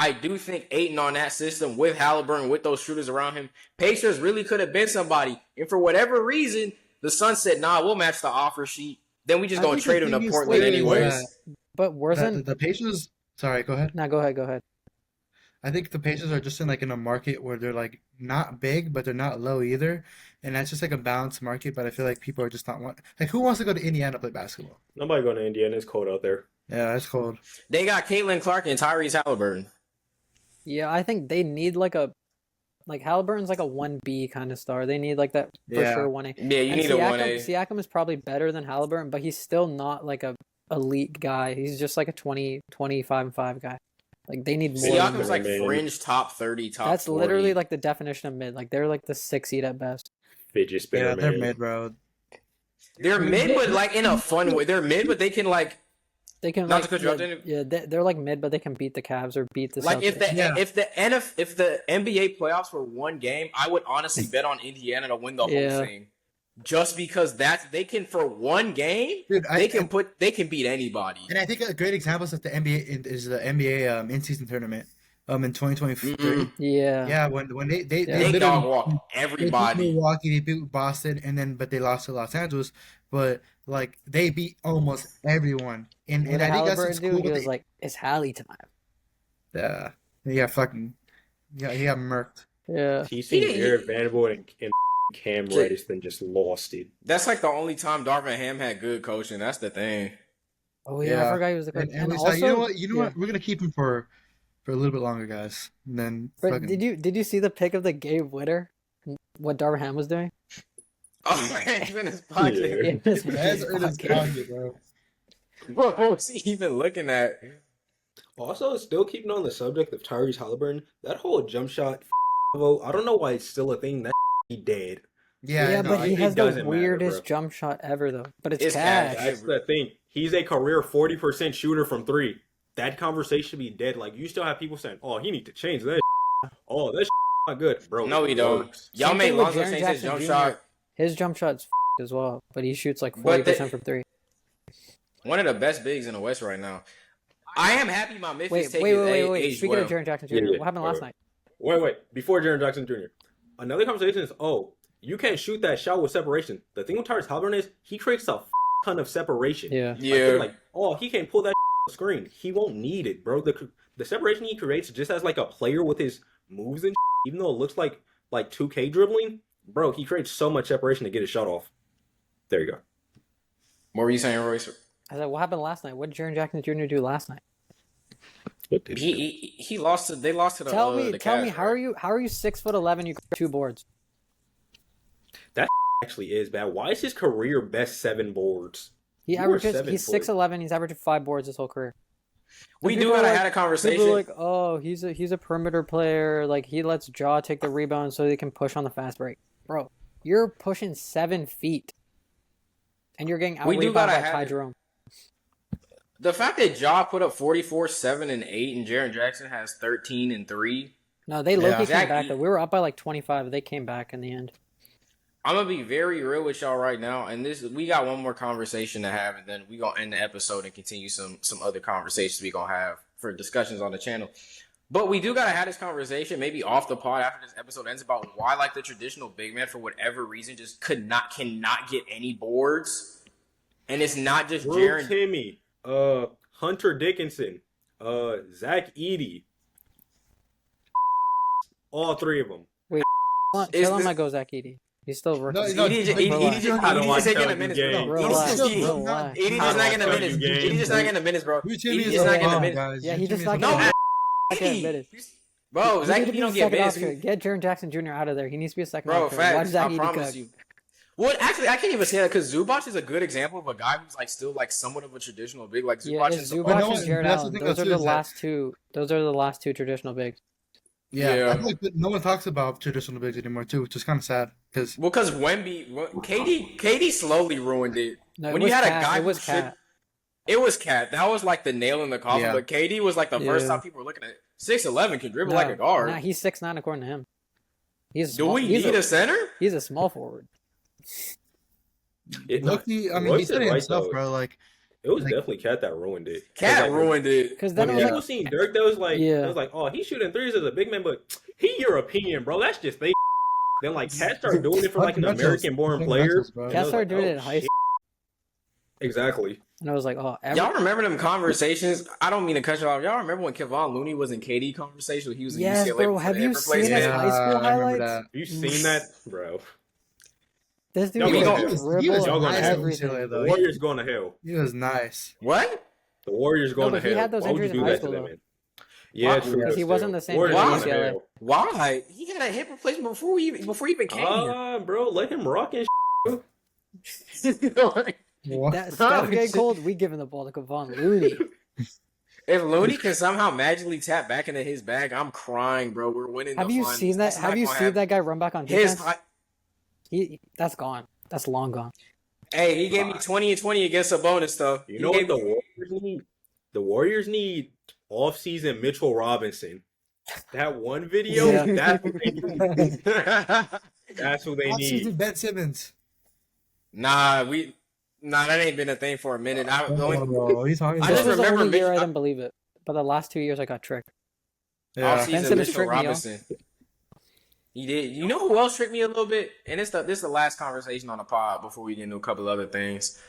I do think Ayton on that system with Haliburton, with those shooters around him, Pacers really could have been somebody. And for whatever reason, the Suns said, nah, we'll match the offer sheet. Then we just going to trade him to Portland anyways. But wasn't... The Pacers... Sorry, go ahead. No, go ahead. I think the Pacers are just in a market where they're not big, but they're not low either. And that's just a balanced market, but I feel like people are just not who wants to go to Indiana to play basketball? Nobody going to Indiana. It's cold out there. Yeah, it's cold. They got Caitlin Clark and Tyrese Haliburton. Yeah, I think they need Haliburton's a 1B kind of star. They need that for sure 1A. Yeah, you need a 1A. Siakam is probably better than Haliburton, but he's still not a elite guy. He's just a 20, 25 and 5 guy. They need more. Siakam's fringe top 30, top 40. That's literally the definition of mid. They're the 6 seed at best. Fidget spinner, they're mid, bro. They're mid, but in a fun way. They're mid, but they can They can not to cut you off. Yeah, they're mid, but they can beat the Cavs or beat the Celtics. If the NBA playoffs were one game, I would honestly bet on Indiana to win the whole thing. Just because they can for one game, dude, they can beat anybody. And I think a great example is the NBA in-season tournament in 2023. Mm-hmm. Yeah, when they dog walked everybody. They beat Milwaukee, they beat Boston, but they lost to Los Angeles. But they beat almost everyone. And I think that's cool. He was it's Hallie time. Yeah, he got murked. Yeah, he seen Eric Vanderbilt and Cam Reddish, then just lost it. That's the only time Darvin Ham had good coaching. That's the thing. Oh yeah, I forgot he was the coach. And also, you know what? We're gonna keep him for a little bit longer, guys. And then did you see the pic of the Gabe Witter? What Darvin Ham was doing? Oh man, he's in his pocket. That's in his pocket, bro. What was he even looking at? Also, still keeping on the subject of Tyrese Haliburton, that whole jump shot vote, I don't know why it's still a thing. That he dead. Yeah, but he has the weirdest jump shot ever, though. But it's cash. That's the thing. He's a career 40% shooter from 3. That conversation should be dead. You still have people saying, "Oh, he need to change that." Oh, that's not good, bro. No, he don't. Y'all made Lonzo change his jump shot. His jump shot's as well, but he shoots 40% from 3. One of the best bigs in the West right now. I am happy my Memphis take wait. Speaking of Jaren Jackson Jr., what happened last night? Wait. Before Jaren Jackson Jr., another conversation is, you can't shoot that shot with separation. The thing with Tyrese Haliburton is he creates a ton of separation. Yeah. Like, oh, he can't pull that screen. He won't need it, bro. The separation he creates just as like a player with his moves and even though it looks like 2K dribbling, bro, he creates so much separation to get his shot off. There you go. What were you saying, Royce? I said, what happened last night? What did Jaren Jackson Jr. do last night? He lost to they lost to the Tell me, the Cavs, how are you 6'11"? You got 2 boards. That actually is bad. Why is his career best 7 boards? He's 6'11". He's averaging 5 boards his whole career. We do gotta have a conversation. People are like, oh, he's a perimeter player. Like he lets Ja take the rebound so they can push on the fast break. Bro, you're pushing 7 feet, and you're getting out-rebounded by Ty Jerome. The fact that Ja put up 44, 7, and 8, and Jaren Jackson has 13 and 3. No, they low-key came back though. We were up by like 25. They came back in the end. I'm gonna be very real with y'all right now, and we got one more conversation to have, and then we gonna end the episode and continue some other conversations we gonna have for discussions on the channel. But we do gotta have this conversation, maybe off the pod after this episode ends, about why like the traditional big man for whatever reason just cannot get any boards, and it's not just Jaren. Timmy, Hunter Dickinson, Zach Edey, all 3 of them. Wait, tell him I go Zach Edey. He's still rookie. Edey's just taking the minutes, bro. Edey's just not getting the minutes. Edey's just not getting the minutes, bro. Edey's just not getting the minutes. Yeah, he just not getting the minutes. Bro, Zach Edey don't get minutes. Get Jaren Jackson Jr. out of there. He needs to be a second bro, option. Facts. I promise you. Well, actually, I can't even say that because Zubac is a good example of a guy who's like still like somewhat of a traditional big. Like Zubac and Jared Allen. Those are the last two. Those are the last 2 traditional bigs. Yeah. I feel like no one talks about traditional bigs anymore too, which is kind of sad. Because KD slowly ruined it. No, when you had a guy, it was Cat. It was Cat. That was like the nail in the coffin. Yeah. But KD was like the first time people were looking at 6'11" can dribble like a guard. Nah, he's 6'9" according to him. Do we need a center? He's a small forward. Loki, I mean, he said it himself, bro. Like, it was definitely Cat that ruined it. Cat ruined it. Because then people seen Dirk, that was like, oh, he's shooting threes as a big man, but he European, bro. That's just they. Then like Cat started doing it for like an American-born player. Cat started doing it in high school. Exactly. And I was like, oh, y'all remember them conversations? I don't mean to cut you off. Y'all remember when Kevon Looney was in KD conversation? He was in UCLA. Bro. Have you seen his high school highlights? Have you seen that, bro? This dude the Warriors going to hell. He was nice. What? The Warriors going to hell. He had those injuries in high school, though. Yeah, because he wasn't the same as UCLA. Why? He had a hip replacement before he even came here. Bro, let him rock and That Steph get cold, we giving the ball to Kevon Looney. If Looney can somehow magically tap back into his bag, I'm crying, bro. We're winning. Have you seen that? Have you seen that guy run back on defense? That's gone. That's long gone. Hey, he gave me 20 and 20 against a bonus, though. You know what the Warriors need? The Warriors need off-season Mitchell Robinson. That one video, that's what they need. That's what they need. Ben Simmons. Nah, that ain't been a thing for a minute. He's talking. I just remember the year I didn't believe it, but the last 2 years I got tricked. Yeah, Ben Simmons tricked Robinson. He did. You know who else tricked me a little bit? And this is the last conversation on the pod before we get into a couple of other things.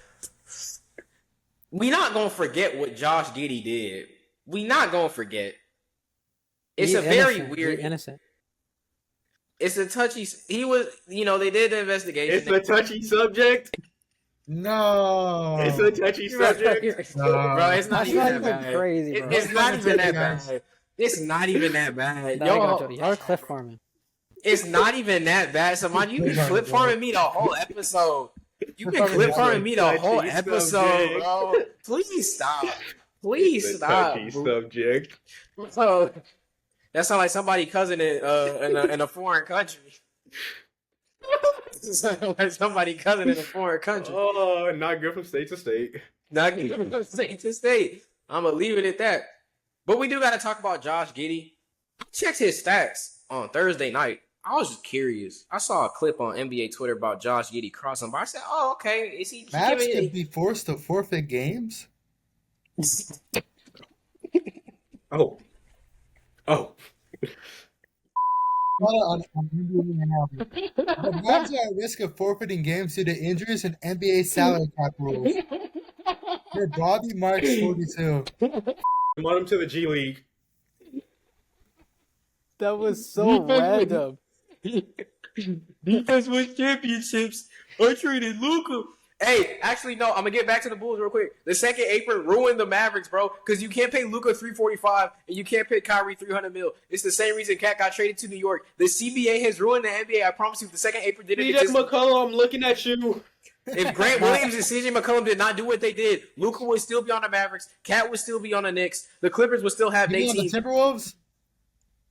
We not gonna forget what Josh Giddey did. We not gonna forget. It's very weird. Innocent. It's a touchy. He was. They did the investigation. It's a touchy subject. No, it's a touchy subject. Bro, it's not even that bad. Crazy, bro. It's not even that bad. It's not even that bad. Y'all are cliff farming. It's not even that bad. So, man, you been clip farming me the whole episode. You've been clip farming me the whole episode, bro. Please stop. Please stop. Touchy subject. So, that sounds like somebody cousin in a foreign country. Like somebody cousin in a foreign country. Oh, not good from state to state. Not good from state to state. I'm gonna leave it at that. But we do got to talk about Josh Giddey. I checked his stats on Thursday night. I was just curious. I saw a clip on NBA Twitter about Josh Giddey crossing by. I said, "Oh, okay. Is he Mavs could be forced to forfeit games?" Oh. on NBA now. The Mavs are at risk of forfeiting games due to injuries and NBA salary cap rules. For Bobby Marks 42. Want him to the G League. That was so random. Defense wins championships. I traded Luka. Hey, actually, no. I'm gonna get back to the Bulls real quick. The second apron ruined the Mavericks, bro, because you can't pay Luka $345 and you can't pay Kyrie $300 million. It's the same reason Cat got traded to New York. The CBA has ruined the NBA. I promise you, the second apron didn't CJ exist. McCollum, I'm looking at you. If Grant Williams and CJ McCollum did not do what they did, Luka would still be on the Mavericks. Cat would still be on the Knicks. The Clippers would still have their You on team. the Timberwolves?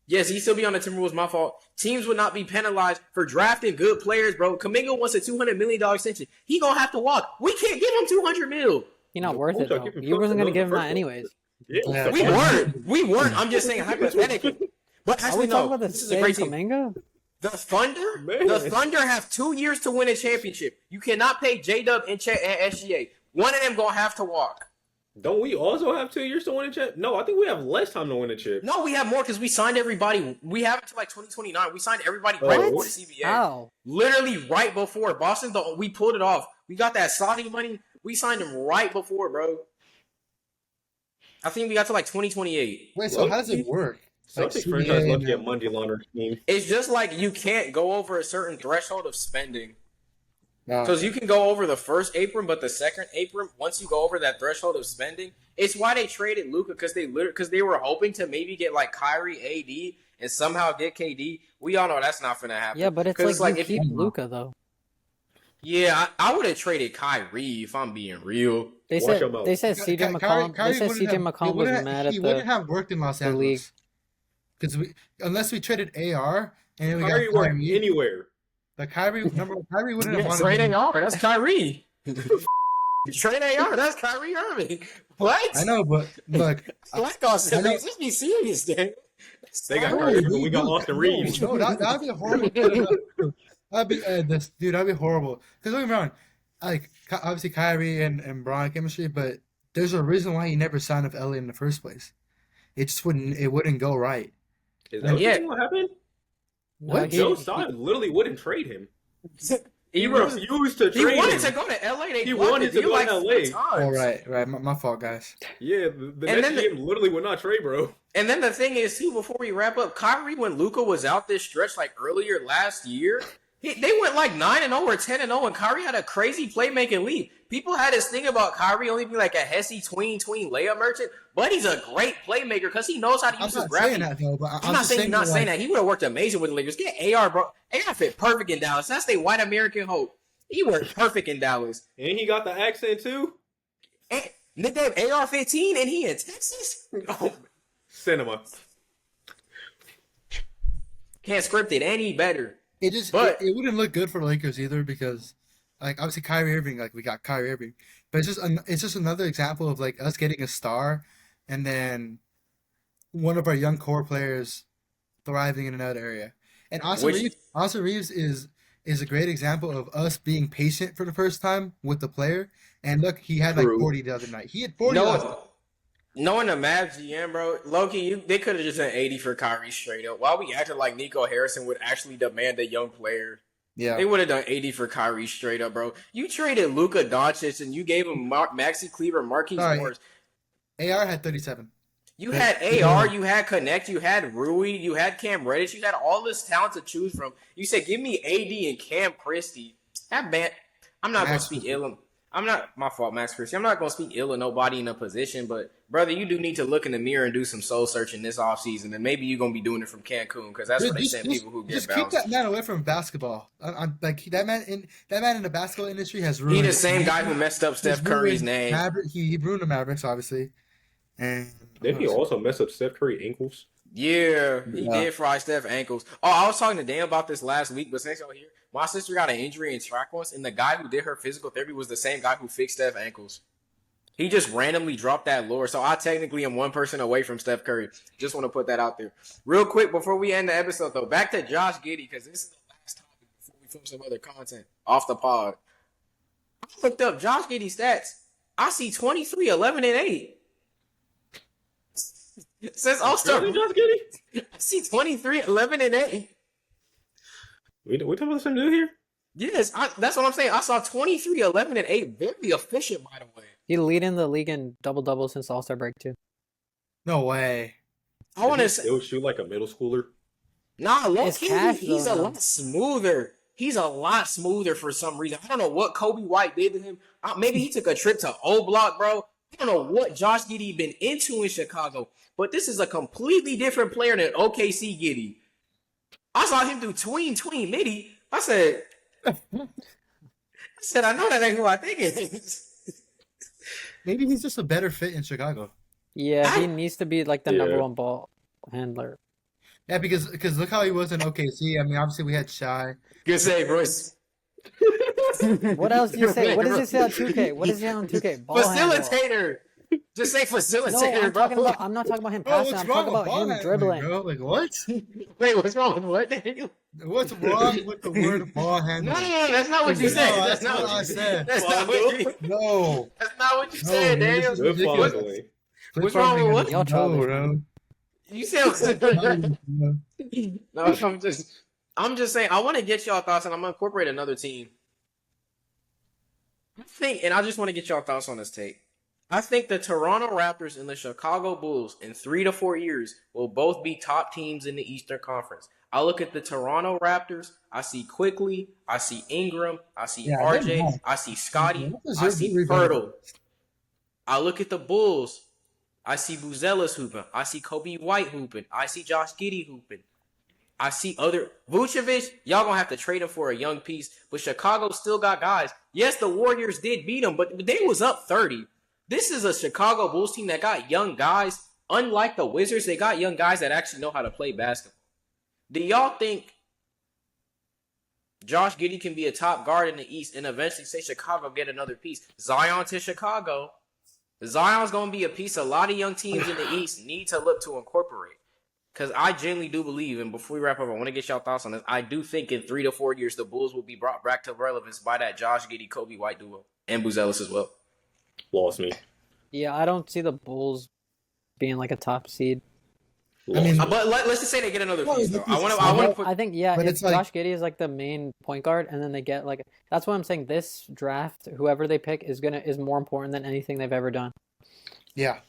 Yes, he'd still be on the Timberwolves. My fault. Teams would not be penalized for drafting good players, bro. Kuminga wants a $200 million extension. He gonna have to walk. We can't give him $200 million. You're not worth it, though. You wasn't going to give him that anyways. Yeah. We weren't. I'm just saying hypothetically. But Are actually, we talking no. about the This is a great same team. Kuminga? The Thunder? Man. The Thunder have 2 years to win a championship. You cannot pay J-Dub and SGA. One of them gonna have to walk. Don't we also have 2 years to win a chip? No, I think we have less time to win a chip. No, we have more because we signed everybody. We have until like 2029. We signed everybody right What? before the CBA. How? Literally right before. Boston, we pulled it off. We got that Saudi money. We signed them right before, bro. I think we got to like 2028. Wait, so how does it work? Like Celtics CBA franchise and- lucky at money laundering scheme. It's just like you can't go over a certain threshold of spending. No. Because you can go over the first apron, but the second apron, once you go over that threshold of spending, it's why they traded Luka because they were hoping to maybe get like Kyrie, AD, and somehow get KD. We all know that's not gonna happen. Yeah, but it's 'Cause like you if keep Luka, though. Yeah, I would have traded Kyrie if I'm being real. They Watch said your mouth. they said CJ McCollum. They said CJ McCollum was mad at He wouldn't the have worked in Los the league. Angeles. Because unless we traded AR and then we Kyrie got work Kyrie, anywhere. the Kyrie wouldn't have wanted Trade him. AR, that's Kyrie. Trade AR, that's Kyrie Irving. What? I know, but look, Like us, I know. let's be serious, Dan. They got No, Kyrie, but dude, we got no, Austin Reeves. No, that'd be horrible. That'd be horrible. Because don't get me wrong, like obviously Kyrie and Bron chemistry, but there's a reason why he never signed with LA in the first place. It just wouldn't go right. Is that Yeah. what happened? What? Joe Tsai literally wouldn't trade him. He He refused to He trade wanted to him. go to LA. They He blocked wanted the to deal go like to 4 LA. times. Oh, right. My fault, guys. Yeah, the And next then the- game literally would not trade, bro. And then the thing is, too, before we wrap up, Kyrie, when Luka was out this stretch like earlier last year, they went like 9-0 or 10-0, and Kyrie had a crazy playmaking lead. People had this thing about Kyrie only being like a Hesse tween layup merchant, but he's a great playmaker because he knows how to I'm use his not saying graphic. that though, but I'm not saying he's not saying that. He would have worked amazing with the Lakers. Get AR, bro. AR fit perfect in Dallas. That's their white American hope. He worked perfect in Dallas. And he got the accent too. And nickname AR-15, and he in Texas? Oh, Cinema. can't script it any better. It just But- it wouldn't look good for the Lakers either because like obviously Kyrie Irving, like we got Kyrie Irving, but it's just another example of like us getting a star and then one of our young core players thriving in another area. And Austin Reeves is a great example of us being patient for the first time with the player. And look, he had like True. 40 the other night. He had 40 last night. Knowing the Mavs GM, bro, Loki, they could have just done 80 for Kyrie straight up. Why we acted like Nico Harrison would actually demand a young player? Yeah. They would have done 80 for Kyrie straight up, bro. You traded Luka Doncic and you gave him Maxi Kleber, Marquise Sorry. Morris. AR had 37. You had AR, you had Connect, you had Rui, you had Cam Reddish, you had all this talent to choose from. You said, give me AD and Cam Christie. That man, I'm not going to Max speak ill of I'm not, my fault, Max Christie. I'm not going to speak ill of nobody in a position, but brother, you do need to look in the mirror and do some soul searching this offseason, and maybe you're going to be doing it from Cancun, because that's where they send people who get just keep bounced. that man away from basketball. Like that man in the basketball industry has ruined. He the same guy who messed up Steph Curry's name. He ruined the Mavericks, obviously. And Didn't he also mess up Steph Curry ankles? Yeah, he Yeah. did fry Steph ankles. Oh, I was talking to Dan about this last week, but since y'all here, my sister got an injury in track once, and the guy who did her physical therapy was the same guy who fixed Steph ankles. He just randomly dropped that lure, so I technically am one person away from Steph Curry. Just want to put that out there. Real quick, before we end the episode, though, back to Josh Giddey, because this is the last topic before we film some other content off the pod. I looked up Josh Giddey's stats. I see 23, 11, and 8. Since All-Star, Really, Josh Giddey? I see 23, 11, and 8. We talking about the same dude here? Yes, that's what I'm saying. I saw 23, 11, and 8. Very efficient, by the way. He leading the league in double since the All-Star break too. No way. I want to Did he say, still shoot like a middle schooler. nah, low It's key, cash, he's though, a now. lot smoother. He's a lot smoother for some reason. I don't know what Kobe White did to him. Maybe he took a trip to O Block, bro. I don't know what Josh Giddey been into in Chicago, but this is a completely different player than OKC Giddey. I saw him do tween middy. I said, I know that ain't who I think it is. Maybe he's just a better fit in Chicago. Yeah, he needs to be like the Yeah. number one ball handler. Yeah, because look how he was in OKC. I mean, obviously we had Shai. Good save, Royce. What else do you say? What does it say on 2K? What does it say on 2K? Ball handler. Facilitator. Just say No, facilitator, I'm not talking about him Bro, passing. what's I'm wrong talking with about ball him handling, dribbling. bro? Like what? Wait, what's wrong with what, Daniel? What's wrong with the word ball No, handling? that's not what you No, said. that's not what I said. That's not what you. No. That's not what you No, said, man, Daniel. this is Good ridiculous. fondling. What's wrong with what? Y'all childish, bro. You said. No, I'm just saying. I want to get y'all thoughts, and I'm gonna incorporate another team. I think, and I just want to get y'all thoughts on this take. I think the Toronto Raptors and the Chicago Bulls in 3 to 4 years will both be top teams in the Eastern Conference. I look at the Toronto Raptors. I see Quickly. I see Ingram. I see Yeah, RJ. they're not. I see Scotty. They I deserve see to rebound. Pirtle. I look at the Bulls. I see Buzelis hooping. I see Kobe White hooping. I see Josh Giddey hooping. I see other Vucevic. Y'all gonna have to trade him for a young piece, but Chicago still got guys. Yes, the Warriors did beat them, but they was up 30. This is a Chicago Bulls team that got young guys. Unlike the Wizards, they got young guys that actually know how to play basketball. Do y'all think Josh Giddey can be a top guard in the East and eventually say Chicago get another piece? Zion to Chicago. Zion's going to be a piece a lot of young teams in the East need to look to incorporate. Because I genuinely do believe, and before we wrap up, I want to get y'all thoughts on this. I do think in 3 to 4 years, the Bulls will be brought back to relevance by that Josh Giddey, Kobe White duo, and Buzelis as well. Lost me. Yeah, I don't see the Bulls being like a top seed. Lost mean- me. But let's just say they get another Well, piece, though. because- I want to put. I think, yeah, But if it's like- Josh Giddey is like the main point guard, and then they get like that's what I'm saying. This draft, whoever they pick is more important than anything they've ever done Yeah.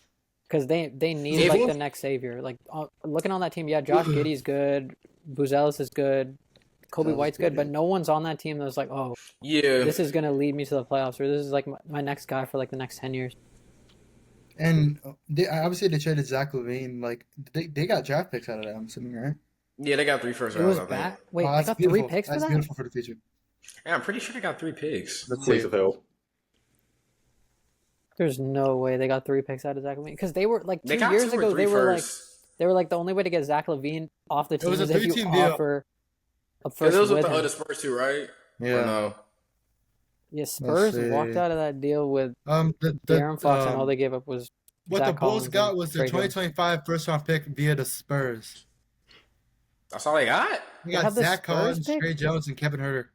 because they need If- like the next savior. Like looking on that team, yeah, Josh Giddey's good, Buzelis is good, Kobe Sounds White's good, good. but no one's on that team that's like, oh, Yeah. this is gonna lead me to the playoffs, or this is like my next guy for like the next 10 years. And obviously they traded Zach LaVine. Like they got draft picks out of that. I'm assuming, right? Yeah, they got 3 first It rounds, was I think. bad. Wait, Oh, they that's got beautiful. 3 picks for That's that? beautiful for the future. Yeah, I'm pretty sure they got 3 picks. Let's Please see. of hell. There's no way they got 3 picks out of Zach LaVine because they were like 2 They got years 2 or ago. 3 They were first. like the only way to get Zach LaVine off the team was a is if you 3-team deal. offer a Because first it was with with the him. other Spurs too, right? Or Yeah. no? Yeah, Spurs see. walked out of that deal with The De'Aaron Fox, and all they gave up was what Zach the Bulls Collins got and was the Trey Jones. 2025 first round pick via the Spurs. That's all they got? We They got have the Zach Spurs Collins, pick? Trey Jones, and Kevin Huerter.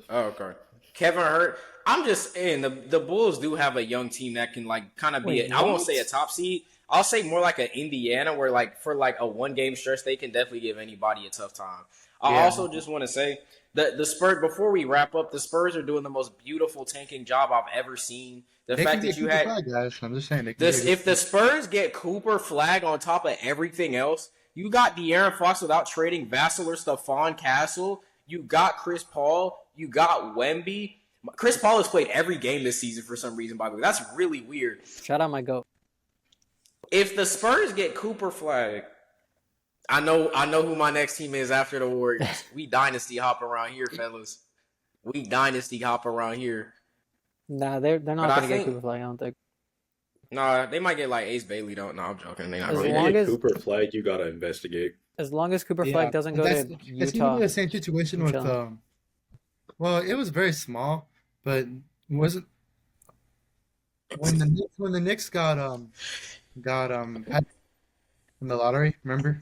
Oh, okay. Kevin Hurt. I'm just saying the Bulls do have a young team that can like kind of be. Wait, I won't what? say a top seed. I'll say more like an Indiana, where like for like a 1-game stretch, they can definitely give anybody a tough time. I Yeah. also just want to say that the Spurs. Before we wrap up, the Spurs are doing the most beautiful tanking job I've ever seen. The They fact can that get you Cooper had Flag, guys. I'm just saying. They can this, get- if the Spurs get Cooper Flag on top of everything else, you got De'Aaron Fox without trading Vassell or Stephon Castle. You got Chris Paul. You got Wemby. Chris Paul has played every game this season for some reason, by the way. That's really weird. shout out my goat. If the Spurs get Cooper Flag, I know who my next team is after the Warriors. We dynasty hop around here, fellas. We dynasty hop around here. Nah, they're not But I gonna get think- Cooper Flag. I don't think. Nah, they might get like Ace Bailey. Don't. No, I'm joking. They not As really. If long you get as- Cooper Flag, you gotta investigate. As long as Cooper Yeah, Flag doesn't go that's, to It's Utah, gonna be the same situation I'm with chilling. well, it was very small, but wasn't when the Knicks got had in the lottery. Remember?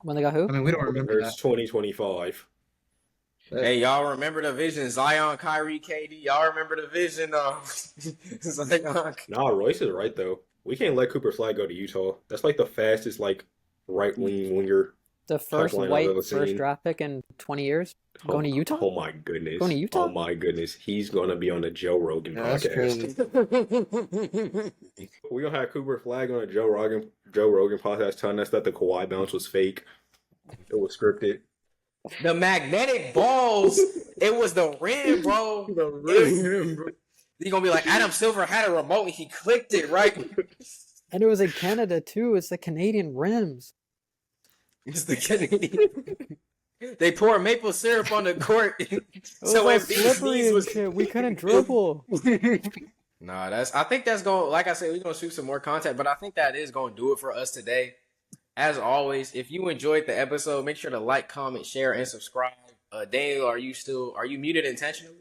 when they got who? I mean, we don't remember It's that. 2025. Hey, y'all remember the vision? Zion, Kyrie, KD. Y'all remember the vision? Zion. Nah, Royce is right though. We can't let Cooper Flag go to Utah. That's like the fastest like right wing winger. The first pipeline I've white ever first seen. draft pick in 20 years. Going to Utah? Oh my goodness. Going to Utah? Oh my goodness. He's gonna be on the Joe Rogan Yeah, that's podcast. crazy. We're gonna have Cooper Flag on a Joe Rogan podcast telling us that the Kawhi bounce was fake. It was scripted. The magnetic balls. It was the rim, bro. The rim, bro. You're gonna be like, Adam Silver had a remote and he clicked it, right? And it was in Canada too. It's the Canadian rims. It's the Canadian. They pour maple syrup on the court. It was So like Embiid's slippery knees and was- shit. We couldn't dribble. Nah, I think that's going, like I said, we're going to shoot some more content, but I think that is going to do it for us today. As always, if you enjoyed the episode, make sure to like, comment, share, and subscribe. Daniel, are you muted intentionally?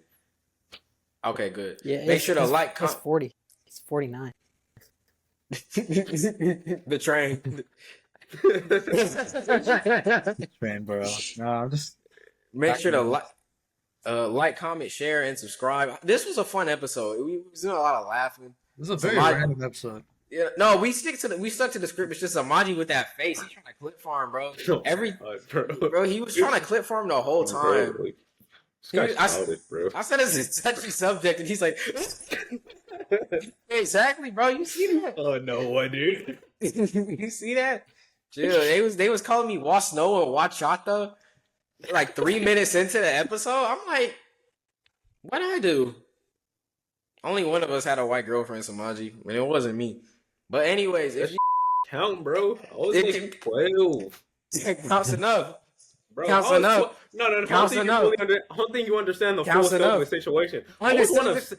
Okay, good. Yeah, Make sure to like, It's 40. It's 49. the train. Man, bro. No, I'm just. Make sure to like, comment, share, and subscribe. This was a fun episode. We was doing a lot of laughing. This is a very my- random episode. Yeah, no, we stuck to the script. It's just Amaji with that face. He's trying to clip farm, bro. Bro, he was trying to clip farm the whole time. Bro, this guy's I- childish, bro. I said it's a touchy subject, and he's like, exactly, bro. You see that? Oh no, what, dude? You see that? Dude, they was calling me Wasno and Wachata like 3 minutes into the episode. I'm like, what did I do? Only one of us had a white girlfriend, Samaji, and it wasn't me. But anyways, if you Count, bro. I was It- like 12. counts enough. Bro, Counts I was enough. No, I Counts don't think you understand the full Counts scope of the enough. situation. I was one of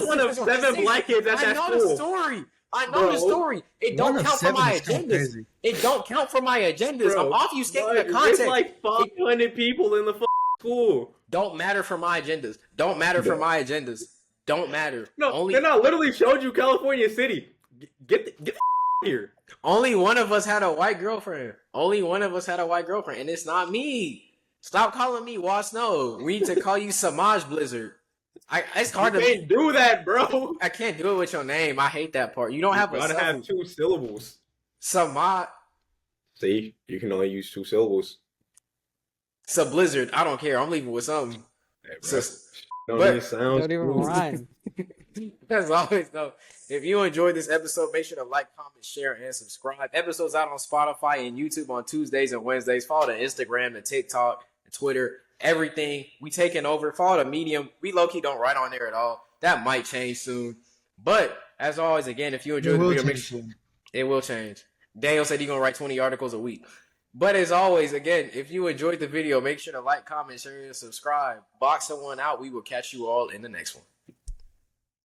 one of 7 black kids at I that know the school. story. I know the Bro. story. It don't One of count for seven my is kinda agendas. crazy. It don't count for my agendas. Bro, I'm obfuscating the There's content. like 500 people in the school. Don't matter for my agendas. Don't matter for my agendas. Don't matter. No, then I literally showed you California City. Get the here. Only one of us had a white girlfriend. Only one of us had a white girlfriend, and it's not me. Stop calling me Wasno. We need to call you Samaj Blizzard. It's hard You to. can't do that, bro. I can't do it with your name. I hate that part. You don't have You a gotta have self- 2 syllables. Samaj See, you can only use 2 syllables. Blizzard. I don't care. I'm leaving with something. Hey, bro. So- Don't but- even sound Don't even cool. rhyme. As always, though, if you enjoyed this episode, make sure to like, comment, share, and subscribe. Episodes out on Spotify and YouTube on Tuesdays and Wednesdays. Follow the Instagram, the TikTok, the Twitter, everything. We taking over. Follow the Medium. We low-key don't write on there at all. That might change soon. But, as always, again, if you enjoyed the video, make sure it will change. Daniel said he's going to write 20 articles a week. But as always, again, if you enjoyed the video, make sure to like, comment, share, and subscribe. BoxInOne out. We will catch you all in the next one.